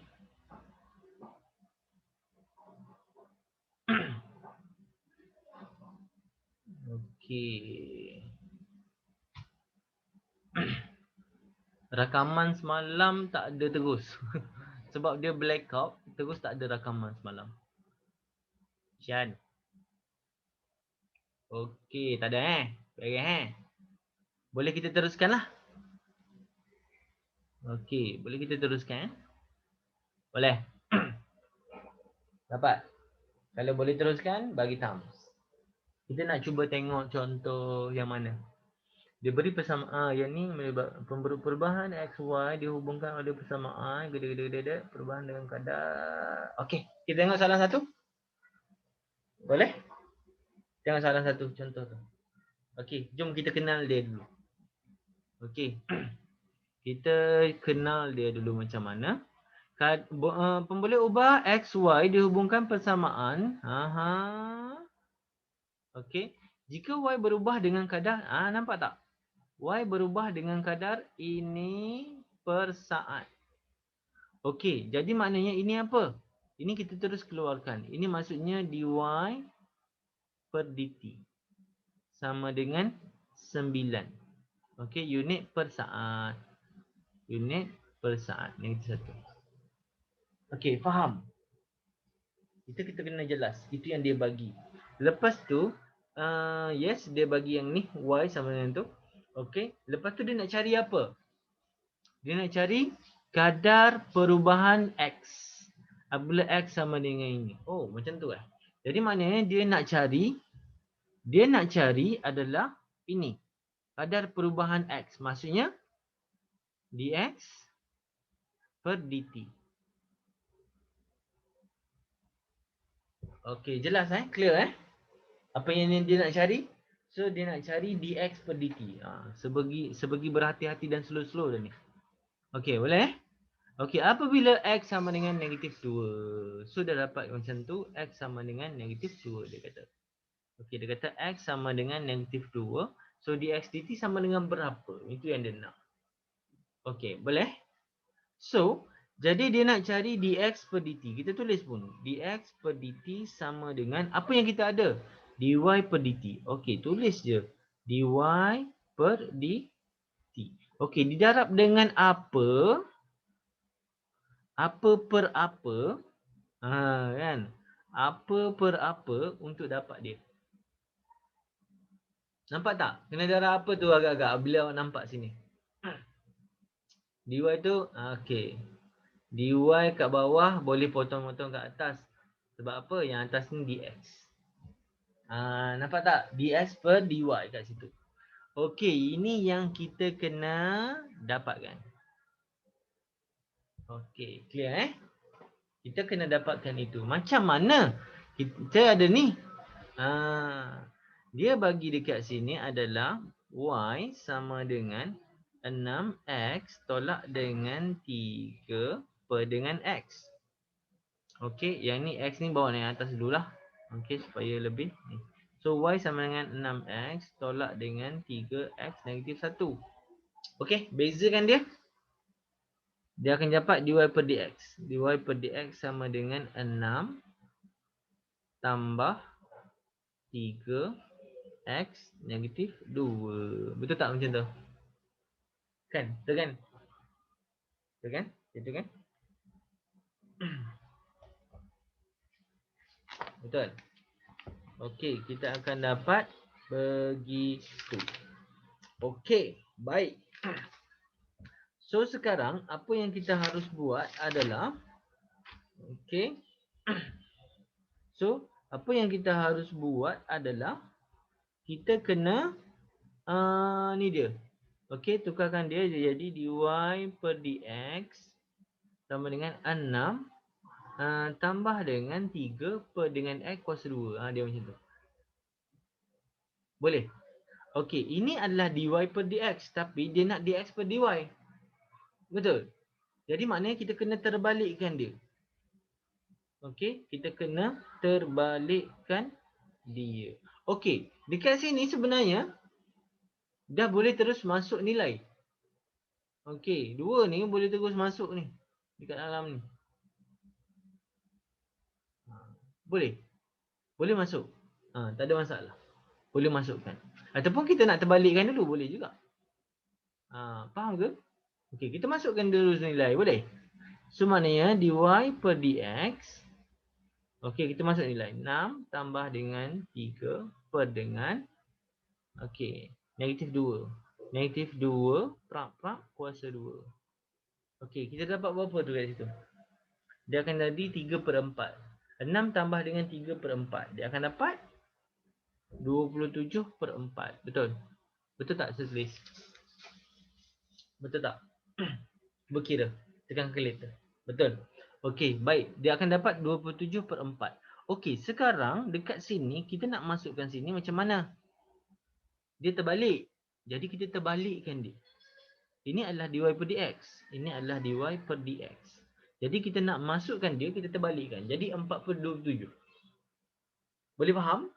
Okey. Rakaman semalam tak ada terus. Sebab dia blackout, terus tak ada rakaman semalam. Syan. Okey, tak ada Baik Boleh kita teruskanlah. Okey, boleh kita teruskan Boleh. Dapat. Kalau boleh teruskan, bagi thumbs. Kita nak cuba tengok contoh yang mana. Dia beri persamaan yang ni perubahan x y dihubungkan oleh persamaan gede perubahan dengan kadar. Okey, kita tengok soalan satu. Boleh? Tengok soalan satu contoh tu. Okey, jom kita kenal dia dulu. Okey. Kita kenal dia dulu macam mana. Boleh ubah x y dihubungkan persamaan. Okey. Jika y berubah dengan kadar, nampak tak? Y berubah dengan kadar ini per saat. Okey, jadi maknanya ini apa? Ini kita terus keluarkan. Ini maksudnya dy per dt sama dengan 9. Okey, unit per saat. Unit per saat. Negatif 1. Okey, faham? Kita kena jelas. Itu yang dia bagi. Lepas tu, yes, dia bagi yang ni. Y sama dengan tu. Okey, lepas tu dia nak cari apa? Dia nak cari kadar perubahan X. Apabila X sama dengan ini. Oh, macam tu Jadi maknanya dia nak cari adalah ini. Kadar perubahan X. Maksudnya dx per dt. Okey, jelas Clear Apa yang dia nak cari? So dia nak cari dx per dt. Sebagi berhati-hati dan slow-slow dah ni. Okey, boleh Okey, apabila x sama dengan negatif 2. So dah dapat macam tu, x sama dengan negatif 2 dia kata. Okey, dia kata x sama dengan negatif 2. So dx dt sama dengan berapa? Itu yang dia nak. Okey, boleh? So, jadi dia nak cari dx per dt. Kita tulis pun. Dx per dt sama dengan apa yang kita ada? Dy per dt. Okey, tulis je. Dy per dt. Okey, didarab dengan apa? Apa per apa? Kan? Apa per apa untuk dapat dia? Nampak tak? Kena darab apa tu agak-agak bila awak nampak sini. Dy tu, okey. Dy kat bawah boleh potong-potong kat atas. Sebab apa? Yang atas ni dx. Nampak tak? Dx per dy kat situ. Okey, ini yang kita kena dapatkan. Okey, clear Kita kena dapatkan itu. Macam mana? Kita ada ni. Dia bagi dekat sini adalah y sama dengan 6x tolak dengan 3 per dengan x. Okey, yang ni x ni bawa naik atas dulu lah. Okey, supaya lebih. So, y sama dengan 6x tolak dengan 3x negatif 1. Okey, bezakan dia. Dia akan dapat dy per dx. Dy per dx sama dengan 6 tambah 3x negatif 2. Betul tak macam tu? Kan? Betul kan? Betul kan? Betul kan? Betul. Okey, kita akan dapat begitu. Okey, baik. So sekarang apa yang kita harus buat adalah okey. So apa yang kita harus buat adalah kita kena ni dia. Okey, tukarkan dia jadi dy per dx sama dengan 6 tambah dengan 3 per dengan x kuasa 2. Dia macam tu. Boleh? Okey, ini adalah dy per dx tapi dia nak dx per dy. Betul? Jadi maknanya kita kena terbalikkan dia. Okey, kita kena terbalikkan dia. Okey, dekat sini sebenarnya dah boleh terus masuk nilai. Okey, 2 ni boleh terus masuk ni dekat dalam ni. Boleh? Boleh masuk? Tak ada masalah. Boleh masukkan. Ataupun kita nak terbalikkan dulu, boleh juga. Faham ke? Okey, kita masukkan dulu nilai, boleh? So, maknanya dy per dx. Okey, kita masuk nilai. 6 tambah dengan 3 per dengan okey, negatif 2. Negatif 2 prak kuasa 2. Okey, kita dapat berapa tu kat situ? Dia akan jadi 3 per 4. 6 tambah dengan 3 per 4. Dia akan dapat 27 per 4. Betul? Betul tak saya tulis? Betul tak? Berkira. Tekan calculator. Betul? Okey, baik. Dia akan dapat 27 per 4. Okey, sekarang dekat sini kita nak masukkan sini macam mana? Dia terbalik. Jadi kita terbalikkan dia. Ini adalah dy per dx. Ini adalah dy per dx. Jadi kita nak masukkan dia, kita terbalikkan. Jadi 4 per 27. Boleh faham?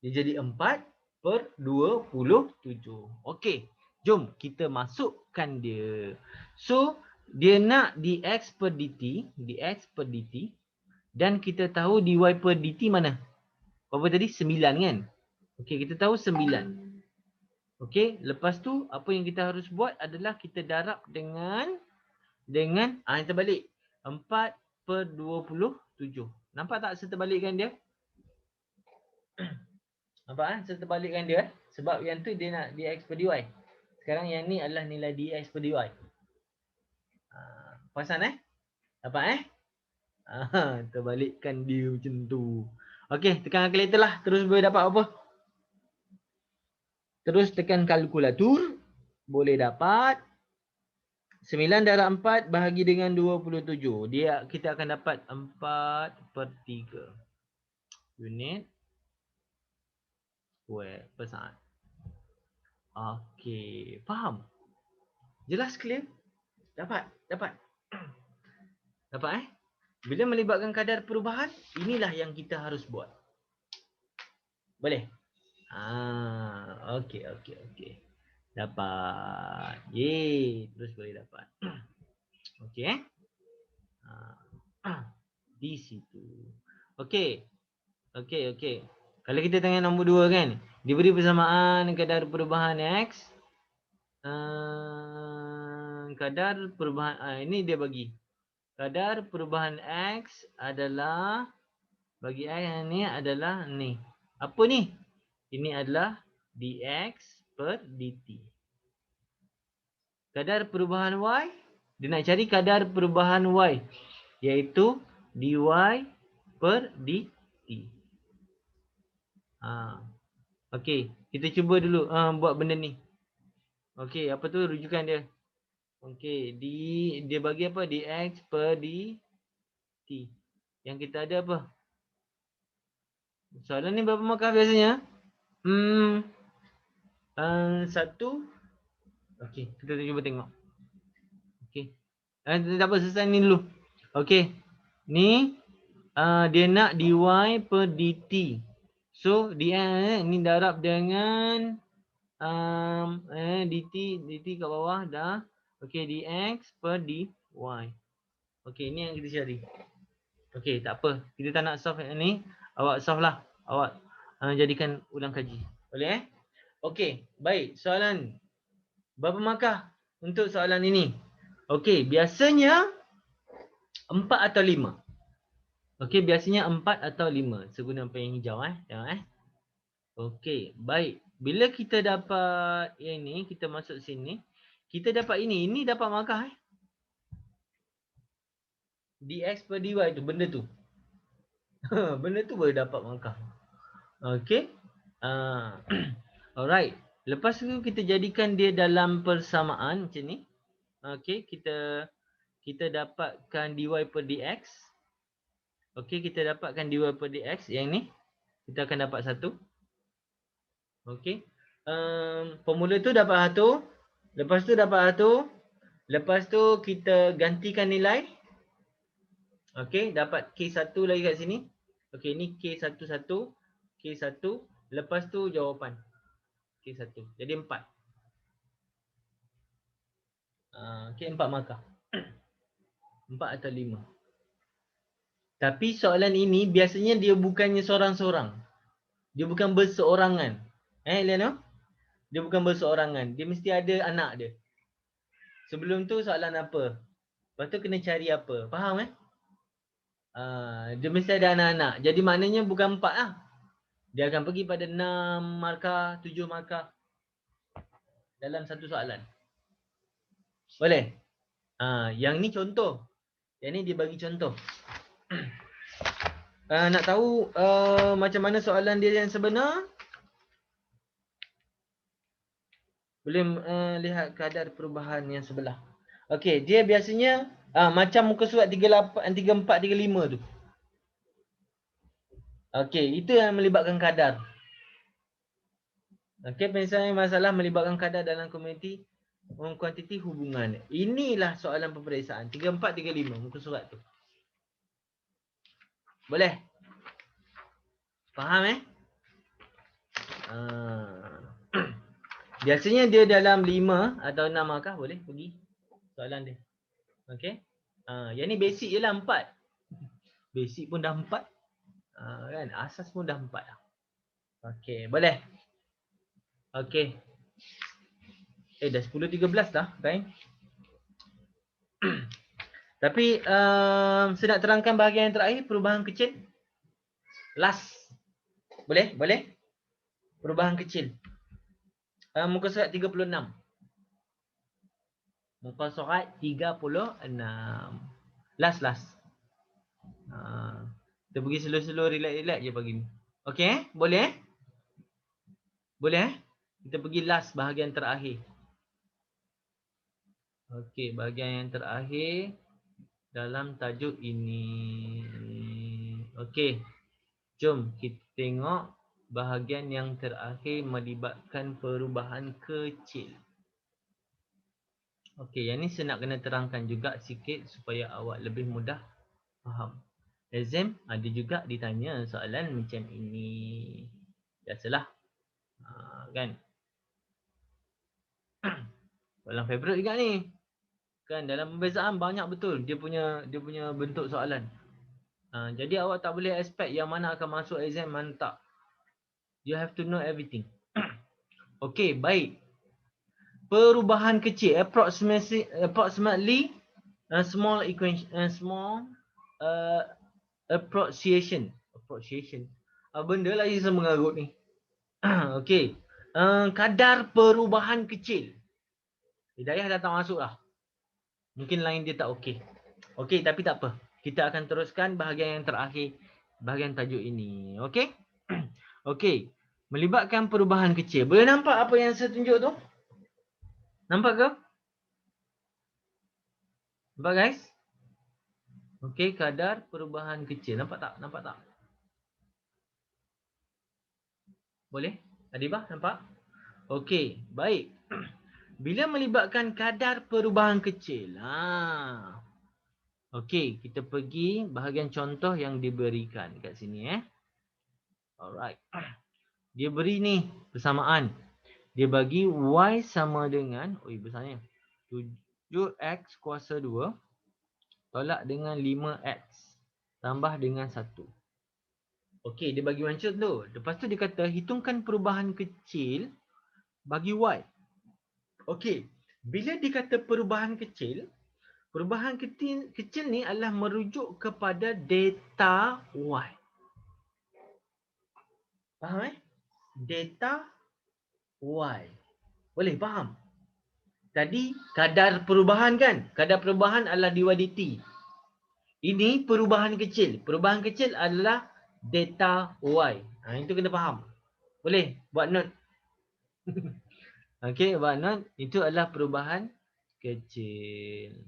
Dia jadi 4 per 27. Okey. Jom kita masukkan dia. So, dia nak dx per dt. Dx per dt. Dan kita tahu dy per dt mana? Berapa tadi? 9 kan? Okey, kita tahu 9. Okey, lepas tu apa yang kita harus buat adalah kita darab dengan kita balik 4 per 27. Nampak tak saya terbalikkan dia? Nampak saya terbalikkan dia? Sebab yang tu dia nak dx per dy. Sekarang yang ni adalah nilai dx per dy. Perasan Dapat terbalikkan dia macam tu. Okey, tekan calculator lah. Terus boleh dapat apa? Terus tekan kalkulator. Boleh dapat 9 darab 4 bahagi dengan 27. Kita akan dapat 4 per 3. Unit square per saat. Okey, faham? Jelas, clear? Dapat? Dapat Bila melibatkan kadar perubahan, inilah yang kita harus buat. Boleh? Okey. Dapat. Yeay, terus boleh dapat. Okey. Di situ. Okey. Kalau kita tengok nombor 2 kan, diberi persamaan kadar perubahan X. Kadar perubahan ini dia bagi. Kadar perubahan X adalah bagi X yang ni adalah ni. Apa ni? Ini adalah dx per dt. Kadar perubahan Y, dia nak cari kadar perubahan Y, iaitu dy per dt. Okey, kita cuba dulu buat benda ni. Okey, apa tu rujukan dia? Okey, dia bagi apa? Dx per dt. Yang kita ada apa? Soalan ni berapa markah biasanya? Satu. Okey, kita cuba tengok. Okey. Tak apa, selesai ni dulu. Okey. Ni dia nak dy per dt. So dia ni darab dengan dt kat bawah dah. Okey, dx per dy. Okey, ni yang kita cari. Okey, tak apa. Kita tak nak solve yang ni. Awak solve lah. Awak jadikan ulang kaji. Boleh Okey, baik. Soalan. Berapa markah untuk soalan ini? Okey, biasanya 4 atau 5. Okey, biasanya 4 atau 5. So guna pen yang hijau Tengok Okey, baik. Bila kita dapat yang ni, kita masuk sini, kita dapat ini. Ini dapat markah dx per dy tu, benda tu. Benda tu boleh dapat markah. Okey. Alright. Lepas tu kita jadikan dia dalam persamaan macam ni. Okey, kita dapatkan dy per dx. Okey, kita dapatkan dy per dx yang ni. Kita akan dapat 1. Okey. Formula tu dapat 1. Lepas tu dapat 1. Lepas tu kita gantikan nilai. Okey, dapat K1 lagi kat sini. Okey, ni K11, K1. Lepas tu jawapan. K1. Jadi 4. Okey, 4 markah. 4 atau 5. Tapi soalan ini biasanya dia bukannya seorang-seorang. Dia bukan berseorangan. Liano? Dia bukan berseorangan. Dia mesti ada anak dia. Sebelum tu soalan apa? Lepas tu kena cari apa? Faham dia mesti ada anak-anak. Jadi maknanya bukan 4 lah. Dia akan pergi pada 6 markah, 7 markah dalam satu soalan. Boleh? Yang ni contoh. Yang ni dia bagi contoh. Nak tahu macam mana soalan dia yang sebenar? Boleh lihat kadar perubahan yang sebelah. Okey, dia biasanya macam muka surat 34, 35 tu. Okey, itu yang melibatkan kadar. Okey, penyelesaian masalah melibatkan kadar dalam kuantiti hubungan. Inilah soalan peperiksaan 34, 35 muka surat tu. Boleh? Faham Biasanya dia dalam 5 atau 6 markah boleh pergi soalan dia. Okey. Yang ni basic je lah 4. Basic pun dah 4. Kan? Asas pun dah 4 dah. Okey, boleh. Okey. Dah 10.13 dah, kan? Tapi saya nak terangkan bahagian yang terakhir, perubahan kecil. Last. Boleh? Boleh? Perubahan kecil. Muka surat 36. Muka surat 36. Last. Kita pergi slow-slow, relax-relax je pagi ni. Okey, boleh? Boleh? Kita pergi last, bahagian terakhir. Okey, bahagian yang terakhir dalam tajuk ini. Okey. Jom kita tengok bahagian yang terakhir melibatkan perubahan kecil. Okey, yang ni saya nak kena terangkan juga sikit supaya awak lebih mudah faham. Exam ada juga ditanya soalan macam ini. Biasalah. Kan? Soalan favorite juga ni. Kan dalam pembezaan banyak betul dia punya bentuk soalan. Jadi awak tak boleh expect yang mana akan masuk exam, mana tak. You have to know everything. Okey, baik. Perubahan kecil, approximately small equation, small approximation. Benda lagi saya mengarut ni. Okey. Kadar perubahan kecil. Hidayah dah tak masuk lah. Mungkin line dia tak okey. Okey, tapi tak apa. Kita akan teruskan bahagian yang terakhir, bahagian tajuk ini. Okey? Okey. Melibatkan perubahan kecil. Boleh nampak apa yang saya tunjuk tu? Nampak ke? Nampak guys? Okey, kadar perubahan kecil. Nampak tak? Nampak tak? Boleh? Adibah, nampak? Okey, baik. Bila melibatkan kadar perubahan kecil. Okey, kita pergi bahagian contoh yang diberikan kat sini Alright. Dia beri ni persamaan. Dia bagi Y sama dengan, besarnya. 7X kuasa 2 tolak dengan 5X tambah dengan 1. Okey, dia bagi macam tu. Lepas tu dia kata hitungkan perubahan kecil bagi Y. Okey, bila dikata perubahan kecil ni adalah merujuk kepada data Y. Faham Data Y. Boleh faham? Tadi kadar perubahan kan? Kadar perubahan adalah dy dt. Ini perubahan kecil. Perubahan kecil adalah data Y. Itu kena faham. Boleh buat note. Okey, buat note. Itu adalah perubahan kecil.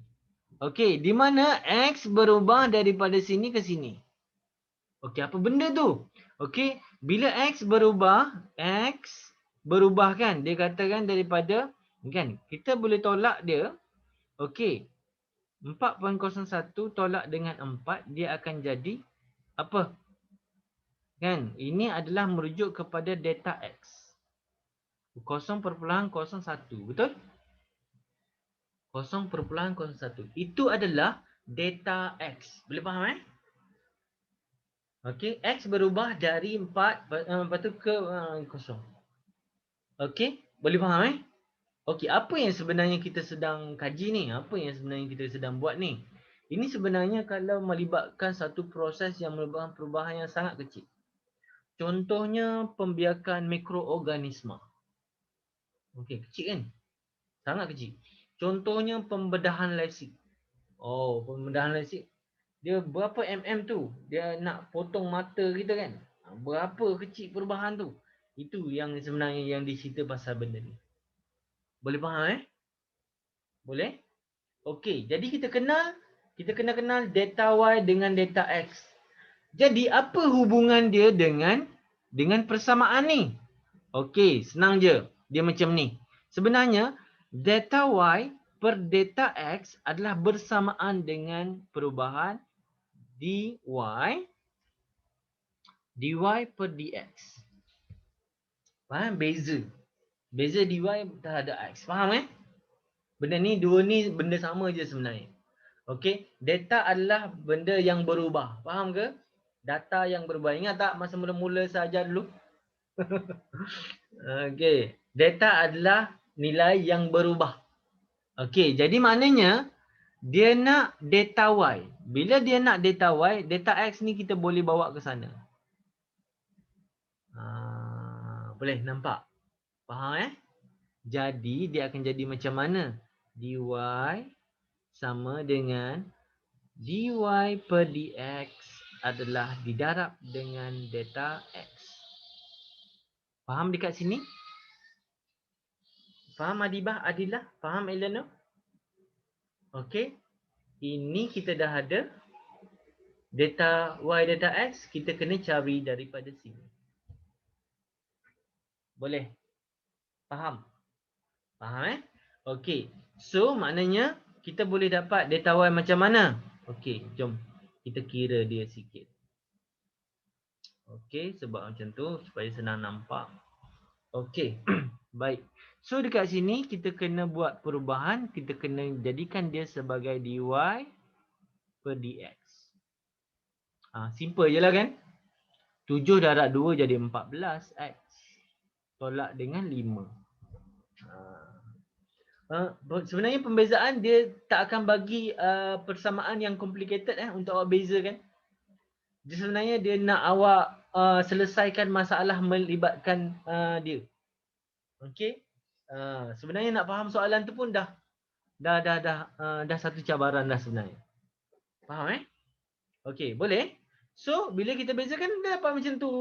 Okey, di mana X berubah daripada sini ke sini. Okey, apa benda tu? Okey, bila X berubah kan? Dia katakan daripada, kan? Kita boleh tolak dia. Okey, 4.01 tolak dengan 4, dia akan jadi apa? Kan? Ini adalah merujuk kepada data X. 0.01, betul? 0.01. Itu adalah data X. Boleh faham Okey, X berubah dari 4 lepas tu ke 0. Okey, boleh faham Okey, apa yang sebenarnya kita sedang kaji ni? Apa yang sebenarnya kita sedang buat ni? Ini sebenarnya kalau melibatkan satu proses yang melibatkan perubahan yang sangat kecil. Contohnya pembiakan mikroorganisma. Okey, kecil kan? Sangat kecil. Contohnya pembedahan lasik. Pembedahan lasik. Dia berapa tu? Dia nak potong mata kita kan? Berapa kecil perubahan tu? Itu yang sebenarnya yang dicerita pasal benda ni. Boleh faham Boleh? Okey, jadi kita kena kenal data Y dengan data X. Jadi apa hubungan dia dengan persamaan ni? Okey, senang je. Dia macam ni. Sebenarnya data Y per data X adalah bersamaan dengan perubahan dy per dx. Faham? Beza dy terhadap x. Faham Benda ni, dua ni benda sama je sebenarnya. Okey, data adalah benda yang berubah. Faham ke? Data yang berubah. Ingat tak masa mula-mula saya ajar dulu? Okey, data adalah nilai yang berubah. Okey, jadi maknanya dia nak data Y. Bila dia nak data Y, data X ni kita boleh bawa ke sana. Boleh nampak? Faham Jadi dia akan jadi macam mana? Dy sama dengan dy per dx adalah didarab dengan data x. Faham dekat sini? Faham Adibah, Adilah? Faham Eleanor? Okey. Ini kita dah ada data y, data x. Kita kena cari daripada sini. Boleh? Faham? Faham Okey. So maknanya kita boleh dapat data Y macam mana? Okey, jom kita kira dia sikit. Okey, sebab macam tu supaya senang nampak. Okey, baik. So dekat sini kita kena buat perubahan, kita kena jadikan dia sebagai dy per dx. Simple je lah kan. 7 darab 2 jadi 14x. Tolak dengan 5. Sebenarnya pembezaan dia tak akan bagi persamaan yang complicated untuk awak bezakan. Dia sebenarnya dia nak awak selesaikan masalah melibatkan dia. Okey. Sebenarnya nak faham soalan tu pun dah satu cabaran dah sebenarnya. Faham Okey, boleh? So, bila kita bezakan dah dapat macam tu.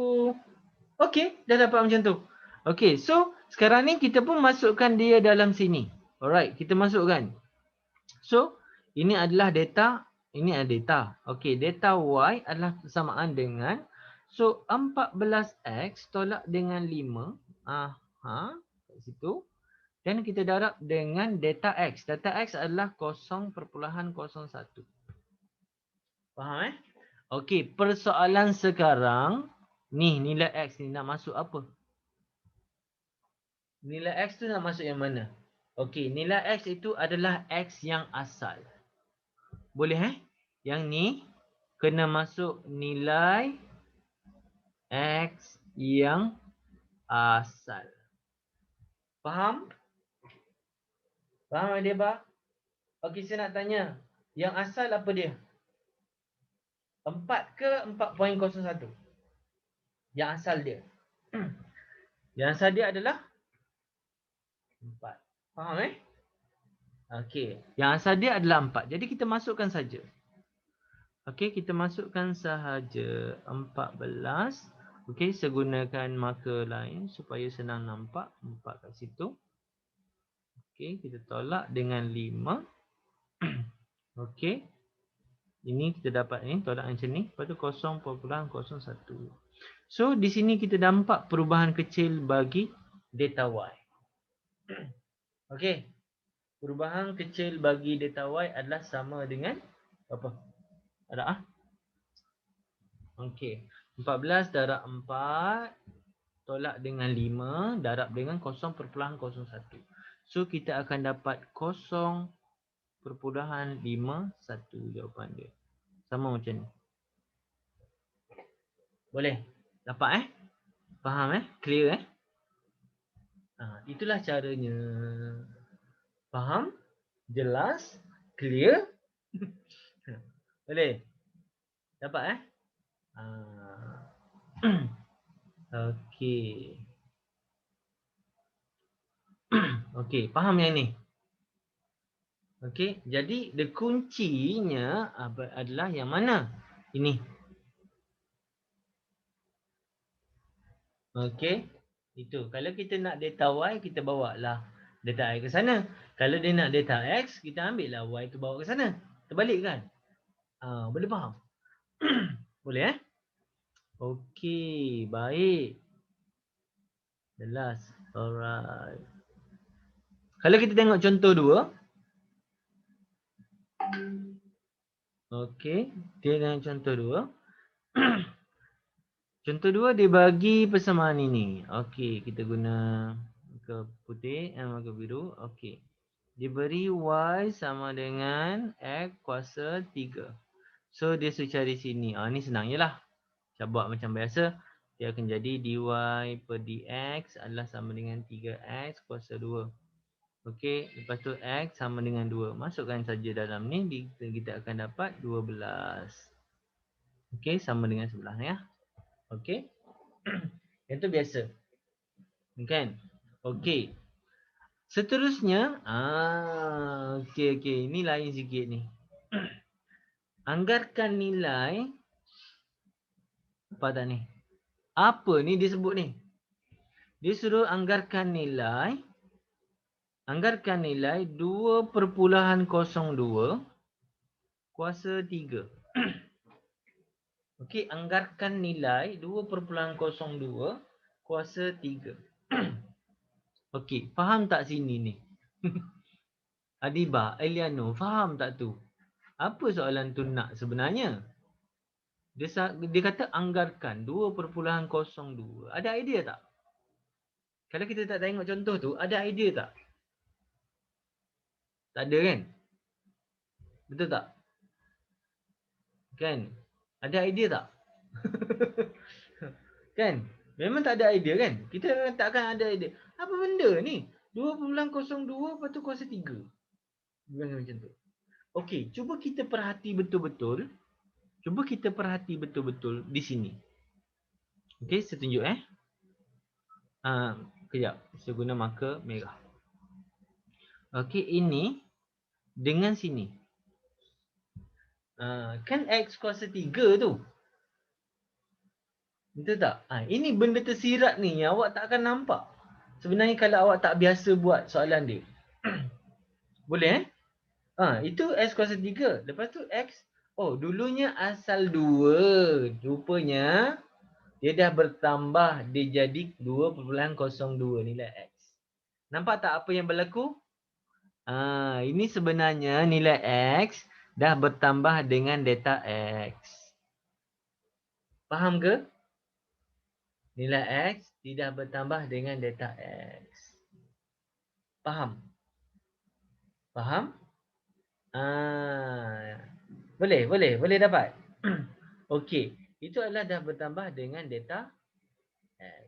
Okey, dah dapat macam tu. Okey, so sekarang ni kita pun masukkan dia dalam sini. Alright, kita masukkan. So, ini adalah data, ini adalah data. Okey, data y adalah persamaan dengan, so 14x tolak dengan 5. Kat situ. Dan kita darab dengan data x. Data x adalah 0.01. Faham Okey, persoalan sekarang ni nilai x ni nak masuk apa? Nilai x tu nak masuk yang mana? Okey, nilai x itu adalah x yang asal. Boleh Yang ni kena masuk nilai x yang asal. Faham? Faham Adeba? Okey, saya nak tanya. Yang asal apa dia? 4 ke 4.01? Yang asal dia. Yang asal dia adalah 4. Faham Okey. Yang asal dia adalah 4. Jadi kita masukkan saja. Okey, kita masukkan sahaja 14. Okey, saya gunakan marker lain supaya senang nampak. 4 kat situ. Okey, kita tolak dengan 5. Okey. Ini kita dapat ni, tolak macam ni. Lepas tu 0.01. So, di sini kita nampak perubahan kecil bagi data y. Okey. Perubahan kecil bagi data y adalah sama dengan apa? Ada Okey. 14 darab 4 tolak dengan 5 darab dengan 0.01. So, kita akan dapat 0.51 jawapan dia. Sama macam ni. Boleh? Dapat Faham Clear itulah caranya. Faham? Jelas? Clear? Boleh? Dapat Okey. Okey, faham yang ni? Okey, jadi the kuncinya adalah yang mana? Ini. Okey. Itu. Kalau kita nak data y, kita bawa lah data y ke sana. Kalau dia nak data x, kita ambil lah y tu bawa ke sana. Terbalik kan? Boleh faham? Boleh Okey, baik. Jelas. Alright. Kalau kita tengok contoh 2. Okey, dia dengan contoh 2. Contoh 2 dia bagi persamaan ini. Okey, kita guna marker putih dan marker biru. Okey. Diberi y sama dengan x kuasa 3. So dia suruh cari sini. Ni senang je lah. Saya buat macam biasa. Dia akan jadi dy per dx adalah sama dengan 3x kuasa 2. Okey, lepas tu x sama dengan 2. Masukkan saja dalam ni, kita akan dapat 12. Okey, sama dengan sebelah ya. Okey. Yang tu biasa. Kan? Okey. Seterusnya, okey. Ini lain sikit ni. Anggarkan nilai apa tak ni? Apa ni dia sebut ni? Dia suruh anggarkan nilai 2.02 kuasa 3. Okey, anggarkan nilai 2.02 kuasa 3. Okey, faham tak sini ni? Adiba, Eliano, faham tak tu? Apa soalan tu nak sebenarnya? Dia kata anggarkan 2.02. Ada idea tak? Kalau kita tak tengok contoh tu, ada idea tak? Tak ada kan? Betul tak? Kan? Ada idea tak? Kan? Memang tak ada idea kan? Kita takkan ada idea. Apa benda ni? 2.02 lepas tu kuasa 3. Macam tu. Okey, cuba kita perhati betul-betul. Cuba kita perhati betul-betul di sini. Okey, saya tunjuk kejap. Saya guna marker merah. Okey, ini dengan sini. Kan X kuasa 3 tu. Betul tak? Ini benda tersirat ni yang awak tak akan nampak. Sebenarnya kalau awak tak biasa buat soalan dia. Boleh itu X kuasa 3. Lepas tu X. Oh, dulunya asal 2. Rupanya dia dah bertambah. Dia jadi 2.02 nilai X. Nampak tak apa yang berlaku? Ini sebenarnya nilai X dah bertambah dengan data X. Faham ke? Nilai X tidak bertambah dengan data X. Faham? Faham? Boleh dapat? Okey, itu adalah dah bertambah dengan data X.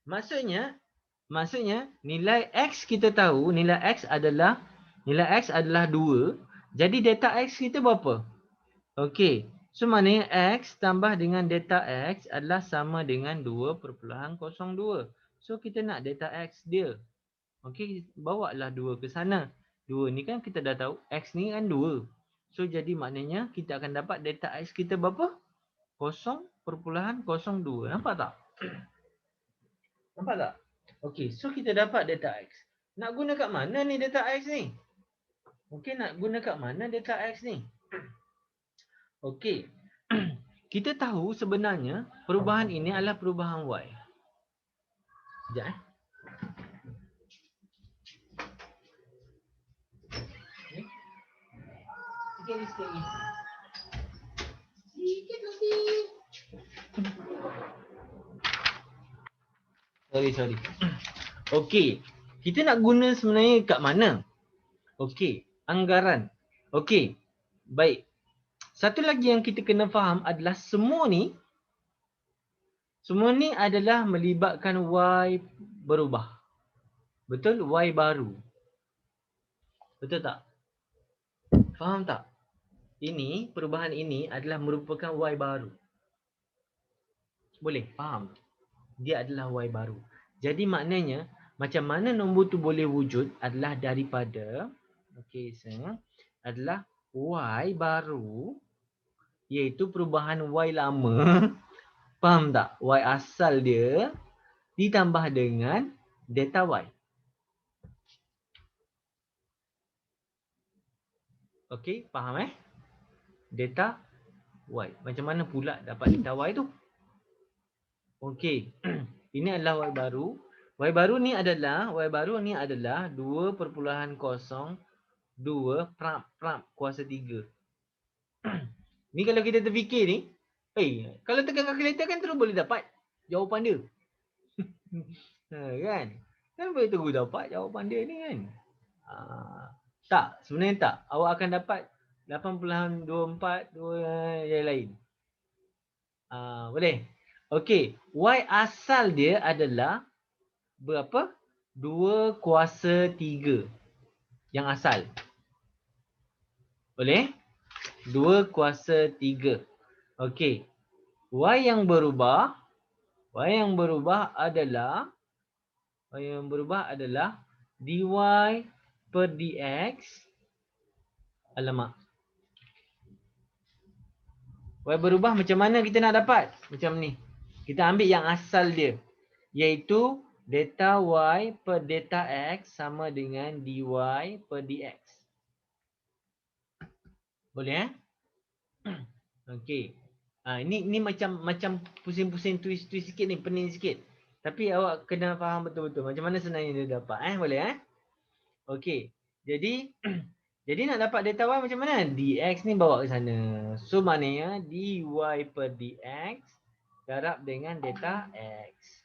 Maksudnya nilai X kita tahu, nilai X adalah 2. Jadi data X kita berapa? Okey, so maknanya X tambah dengan data X adalah sama dengan 2.02. So kita nak data X dia. Okey, bawalah 2 ke sana. 2 ni kan kita dah tahu X ni kan 2. So jadi maknanya kita akan dapat data X kita berapa? 0.02. Nampak tak? Nampak tak? Okey, so kita dapat data X. Nak guna kat mana ni data X ni? Okey, nak guna kat mana data X ni? Okey. Kita tahu sebenarnya perubahan ini adalah perubahan Y. Sekejap Sikit lagi. Sikit lagi. Sorry. Okey. Kita nak guna sebenarnya kat mana? Okey. Anggaran. Okey. Baik. Satu lagi yang kita kena faham adalah semua ni adalah melibatkan Y berubah. Betul? Y baru. Betul tak? Faham tak? Ini, perubahan ini adalah merupakan Y baru. Boleh? Faham? Dia adalah Y baru. Jadi maknanya, macam mana nombor tu boleh wujud adalah daripada, adalah Y baru, iaitu perubahan Y lama. Faham tak? Y asal dia ditambah dengan data Y. Okey, faham Data Y. Macam mana pula dapat data Y tu? Okey. Ini adalah Y baru. Y baru ni adalah 2.02 kuasa 3. Ni kalau kita terfikir ni, kalau tekan kalkulator kan terus boleh dapat jawapan dia. Kan? Kan boleh terus dapat jawapan dia ni kan? Tak, sebenarnya tak. Awak akan dapat 8.24 yang lain. Boleh? Okey, Y asal dia adalah berapa? 2 kuasa 3. Yang asal. Boleh? 2 kuasa 3. Okey. Y yang berubah adalah dy per dx. Alamak. Y berubah macam mana kita nak dapat? Macam ni. Kita ambil yang asal dia. Iaitu data Y per data X sama dengan dy per dx. Boleh Okey. Ini macam pusing-pusing twist sikit ni, pening sikit. Tapi awak kena faham betul-betul macam mana sebenarnya dia dapat boleh Okey. Jadi jadi nak dapat data Y macam mana? Dx ni bawa ke sana. So maknanya dy per dx darab dengan data X.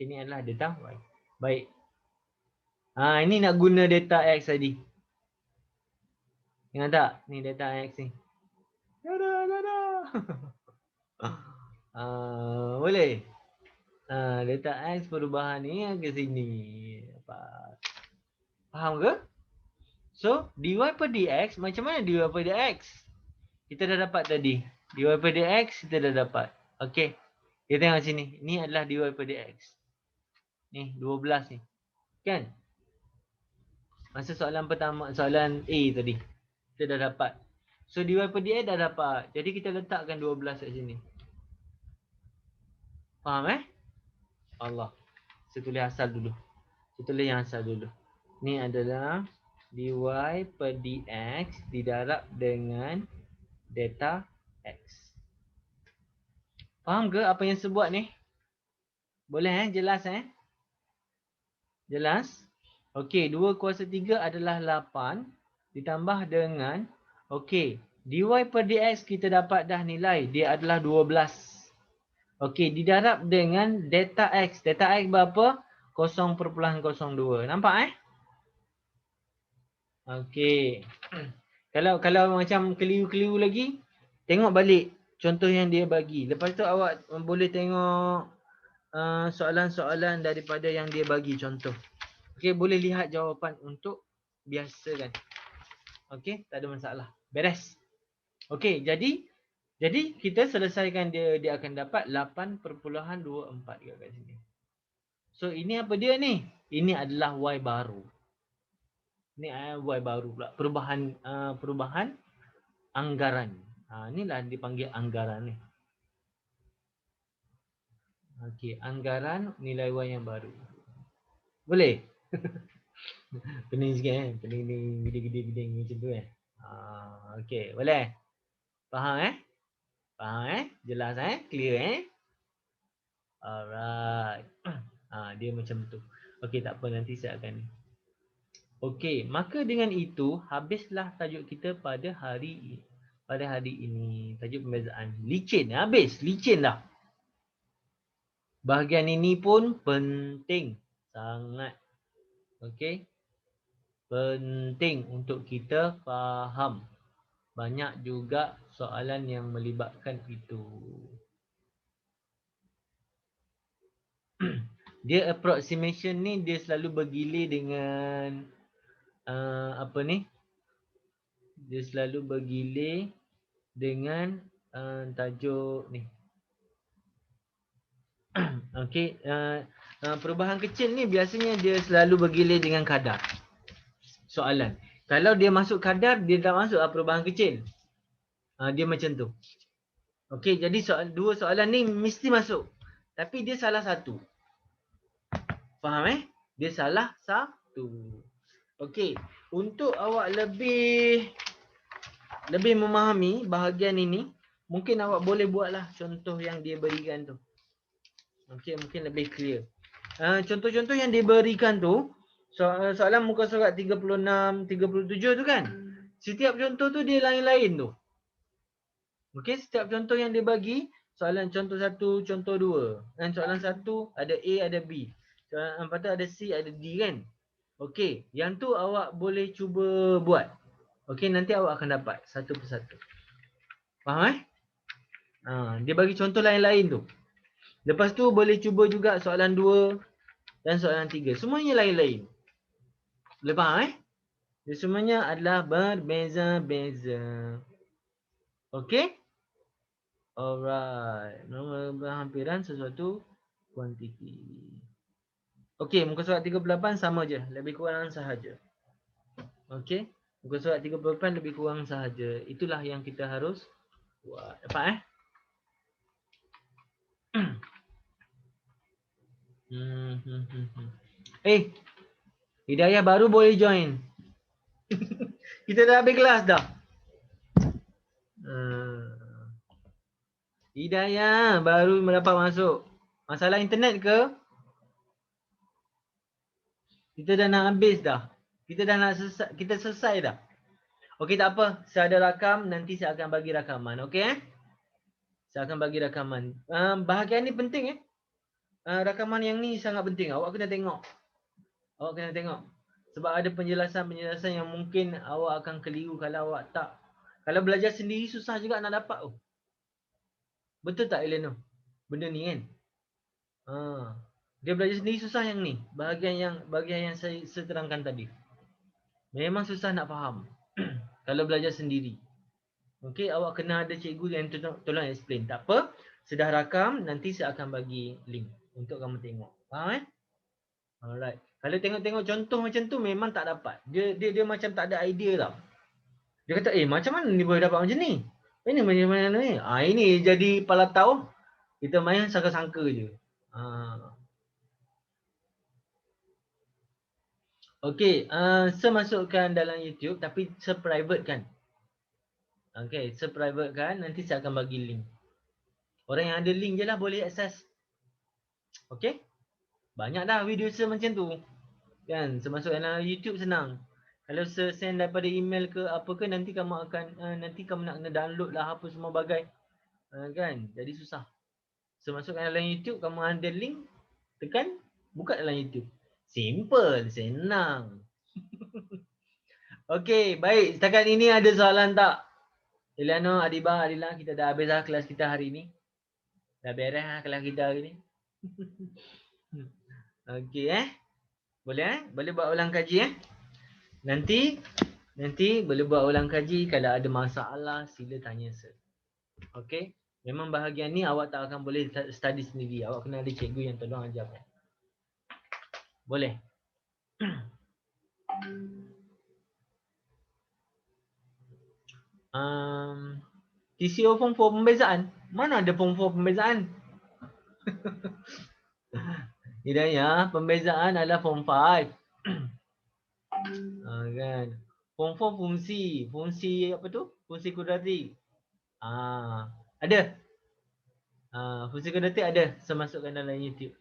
Ini adalah data Y. Baik. Ini nak guna data X tadi. Ingat tak? Ni data X ni. Boleh? Data X perubahan ni ke sini. Faham ke? So, dy per dx, macam mana dy per dx? Kita dah dapat tadi. Dy per dx kita dah dapat. Okey. Kita tengok sini. Ni adalah dy per dx. Ni 12 ni. Kan? Masa soalan pertama, soalan A tadi. Kita dah dapat. So dy per dx dah dapat. Jadi kita letakkan 12 kat sini. Faham Allah. Saya tulis asal dulu. Saya tulis yang asal dulu. Ni adalah dy per dx didarab dengan data x. Faham ke apa yang saya buat ni? Boleh jelas Jelas? Okey, 2 kuasa 3 adalah 8 ditambah dengan okey, dy per dx kita dapat dah nilai dia adalah 12. Okey, didarab dengan data x. Data x berapa? 0.02. Nampak Okey. Kalau macam keliru-keliru lagi, tengok balik contoh yang dia bagi. Lepas tu awak boleh tengok soalan-soalan daripada yang dia bagi contoh. Okey, boleh lihat jawapan untuk biasakan. Okey, tak ada masalah. Beres. Okey, jadi kita selesaikan dia akan dapat 8.24 kat sini. So ini apa dia ni? Ini adalah y baru. Ni y baru pula. Perubahan anggaran. Inilah dipanggil anggaran ni. Okey, anggaran nilai y yang baru. Boleh? Pening sikit pening gede-gede macam tu Okey, boleh? Faham Faham Jelas Clear Alright. Dia macam tu. Okey, tak apa, nanti saya akan. Okey, maka dengan itu habislah tajuk kita pada hari ini. Tajuk pembezaan licin. Habis, licin dah. Bahagian ini pun penting sangat. Okey. Penting untuk kita faham. Banyak juga soalan yang melibatkan itu. Dia approximation ni dia selalu bergilir dengan apa ni? Dia selalu bergilir dengan tajuk ni. Okey, perubahan kecil ni biasanya dia selalu bergilir dengan kadar soalan. Kalau dia masuk kadar, dia tak masuk perubahan kecil. Dia macam tu. Okey, jadi dua soalan ni mesti masuk. Tapi dia salah satu. Faham Dia salah satu. Okey, untuk awak lebih memahami bahagian ini, mungkin awak boleh buatlah contoh yang dia berikan tu. Okey, mungkin lebih clear. Contoh-contoh yang diberikan tu, soalan muka surat 36, 37 tu kan? Setiap contoh tu dia lain-lain tu. Okey, setiap contoh yang dia bagi, soalan contoh 1, contoh 2. Dan soalan 1 ada A, ada B. Soalan 4 ada C, ada D kan? Okey, yang tu awak boleh cuba buat. Okey, nanti awak akan dapat satu persatu. Faham dia bagi contoh lain-lain tu. Lepas tu boleh cuba juga soalan 2 dan soalan 3. Semuanya lain-lain. Boleh faham Dia semuanya adalah berbeza-beza. Okey? Alright. Nombor berhampiran sesuatu kuantiti. Okey, muka surat 38 sama je. Lebih kurang sahaja. Okey? Muka surat 38 lebih kurang sahaja. Itulah yang kita harus buat. Dapat Hidayah baru boleh join. Kita dah habis kelas dah. Hidayah baru dapat masuk. Masalah internet ke? Kita dah nak habis dah. Kita selesai dah. Okey, tak apa. Saya ada rakam, nanti saya akan bagi rakaman. Okey Saya akan bagi rakaman. Bahagian ni penting Rakaman yang ni sangat penting. Awak kena tengok. Awak kena tengok. Sebab ada penjelasan-penjelasan yang mungkin awak akan keliru kalau awak tak. Kalau belajar sendiri susah juga nak dapat. Oh. Betul tak Eleno? Benda ni kan? Dia belajar sendiri susah yang ni. Bahagian yang saya terangkan tadi. Memang susah nak faham. Kalau belajar sendiri. Okey, awak kena ada cikgu yang tolong explain. Tak apa, sudah rakam, nanti saya akan bagi link untuk kamu tengok. Faham Alright. Kalau tengok-tengok contoh macam tu memang tak dapat. Dia macam tak ada idea tau. Dia kata, macam mana ni boleh dapat macam ni? Ini macam mana ni? Ini jadi pala tahu. Kita main sangka-sangka je. Okey, saya masukkan dalam YouTube tapi saya private kan. Okey, saya private kan, nanti saya akan bagi link. Orang yang ada link je lah boleh akses. Okey? Banyak dah video saya macam tu. Kan, saya masuk dalam YouTube senang. Kalau saya send daripada email ke apa ke, nanti kamu nak kena download lah apa semua bagai. Kan, jadi susah. Saya masukkan dalam YouTube, kamu ada link, tekan, buka dalam YouTube. Simple, senang. Okey, baik. Setakat ini ada soalan tak? Eliano, Adiba, Adila, kita dah habis lah kelas kita hari ni. Dah beres lah kelas kita hari ni. Okey Boleh Boleh buat ulang kaji Nanti boleh buat ulang kaji. Kalau ada masalah, sila tanya saya. Okey? Memang bahagian ni awak tak akan boleh study sendiri. Awak kena ada cikgu yang tolong ajar. Boleh? TCO form 4 pembezaan? Mana ada form 4 pembezaan? Hidayah, pembezaan adalah form 5. Kan? Form 4 fungsi. Fungsi apa tu? Fungsi kudrati. Ada. Fungsi kudrati ada. Saya masukkan dalam YouTube.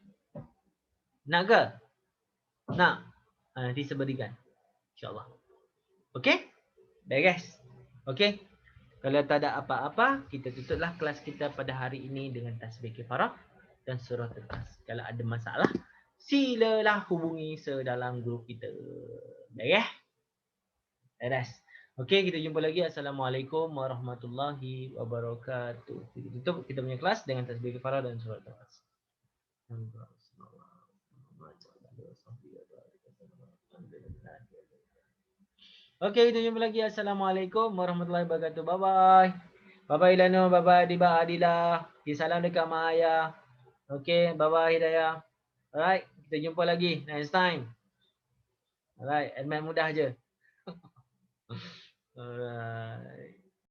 Nak ke? Nak? Nanti saya berikan. InsyaAllah. Okey? Beres? Okey? Kalau tak ada apa-apa, kita tutuplah kelas kita pada hari ini dengan tasbih kifarah dan surah Al-Ikhlas. Kalau ada masalah, silalah hubungi saya dalam grup kita. Beres? Beres. Okey, kita jumpa lagi. Assalamualaikum warahmatullahi wabarakatuh. Kita tutup kita punya kelas dengan tasbih kifarah dan surah Al-Ikhlas. Okey, kita jumpa lagi. Assalamualaikum warahmatullahi wabarakatuh. Bye-bye. Bye-bye Ilano, bye-bye Adiba, Adila. Salam dekat Mak Ayah. Okey, bye-bye Hidayah. Alright, kita jumpa lagi next time. Alright, admin mudah je. Alright.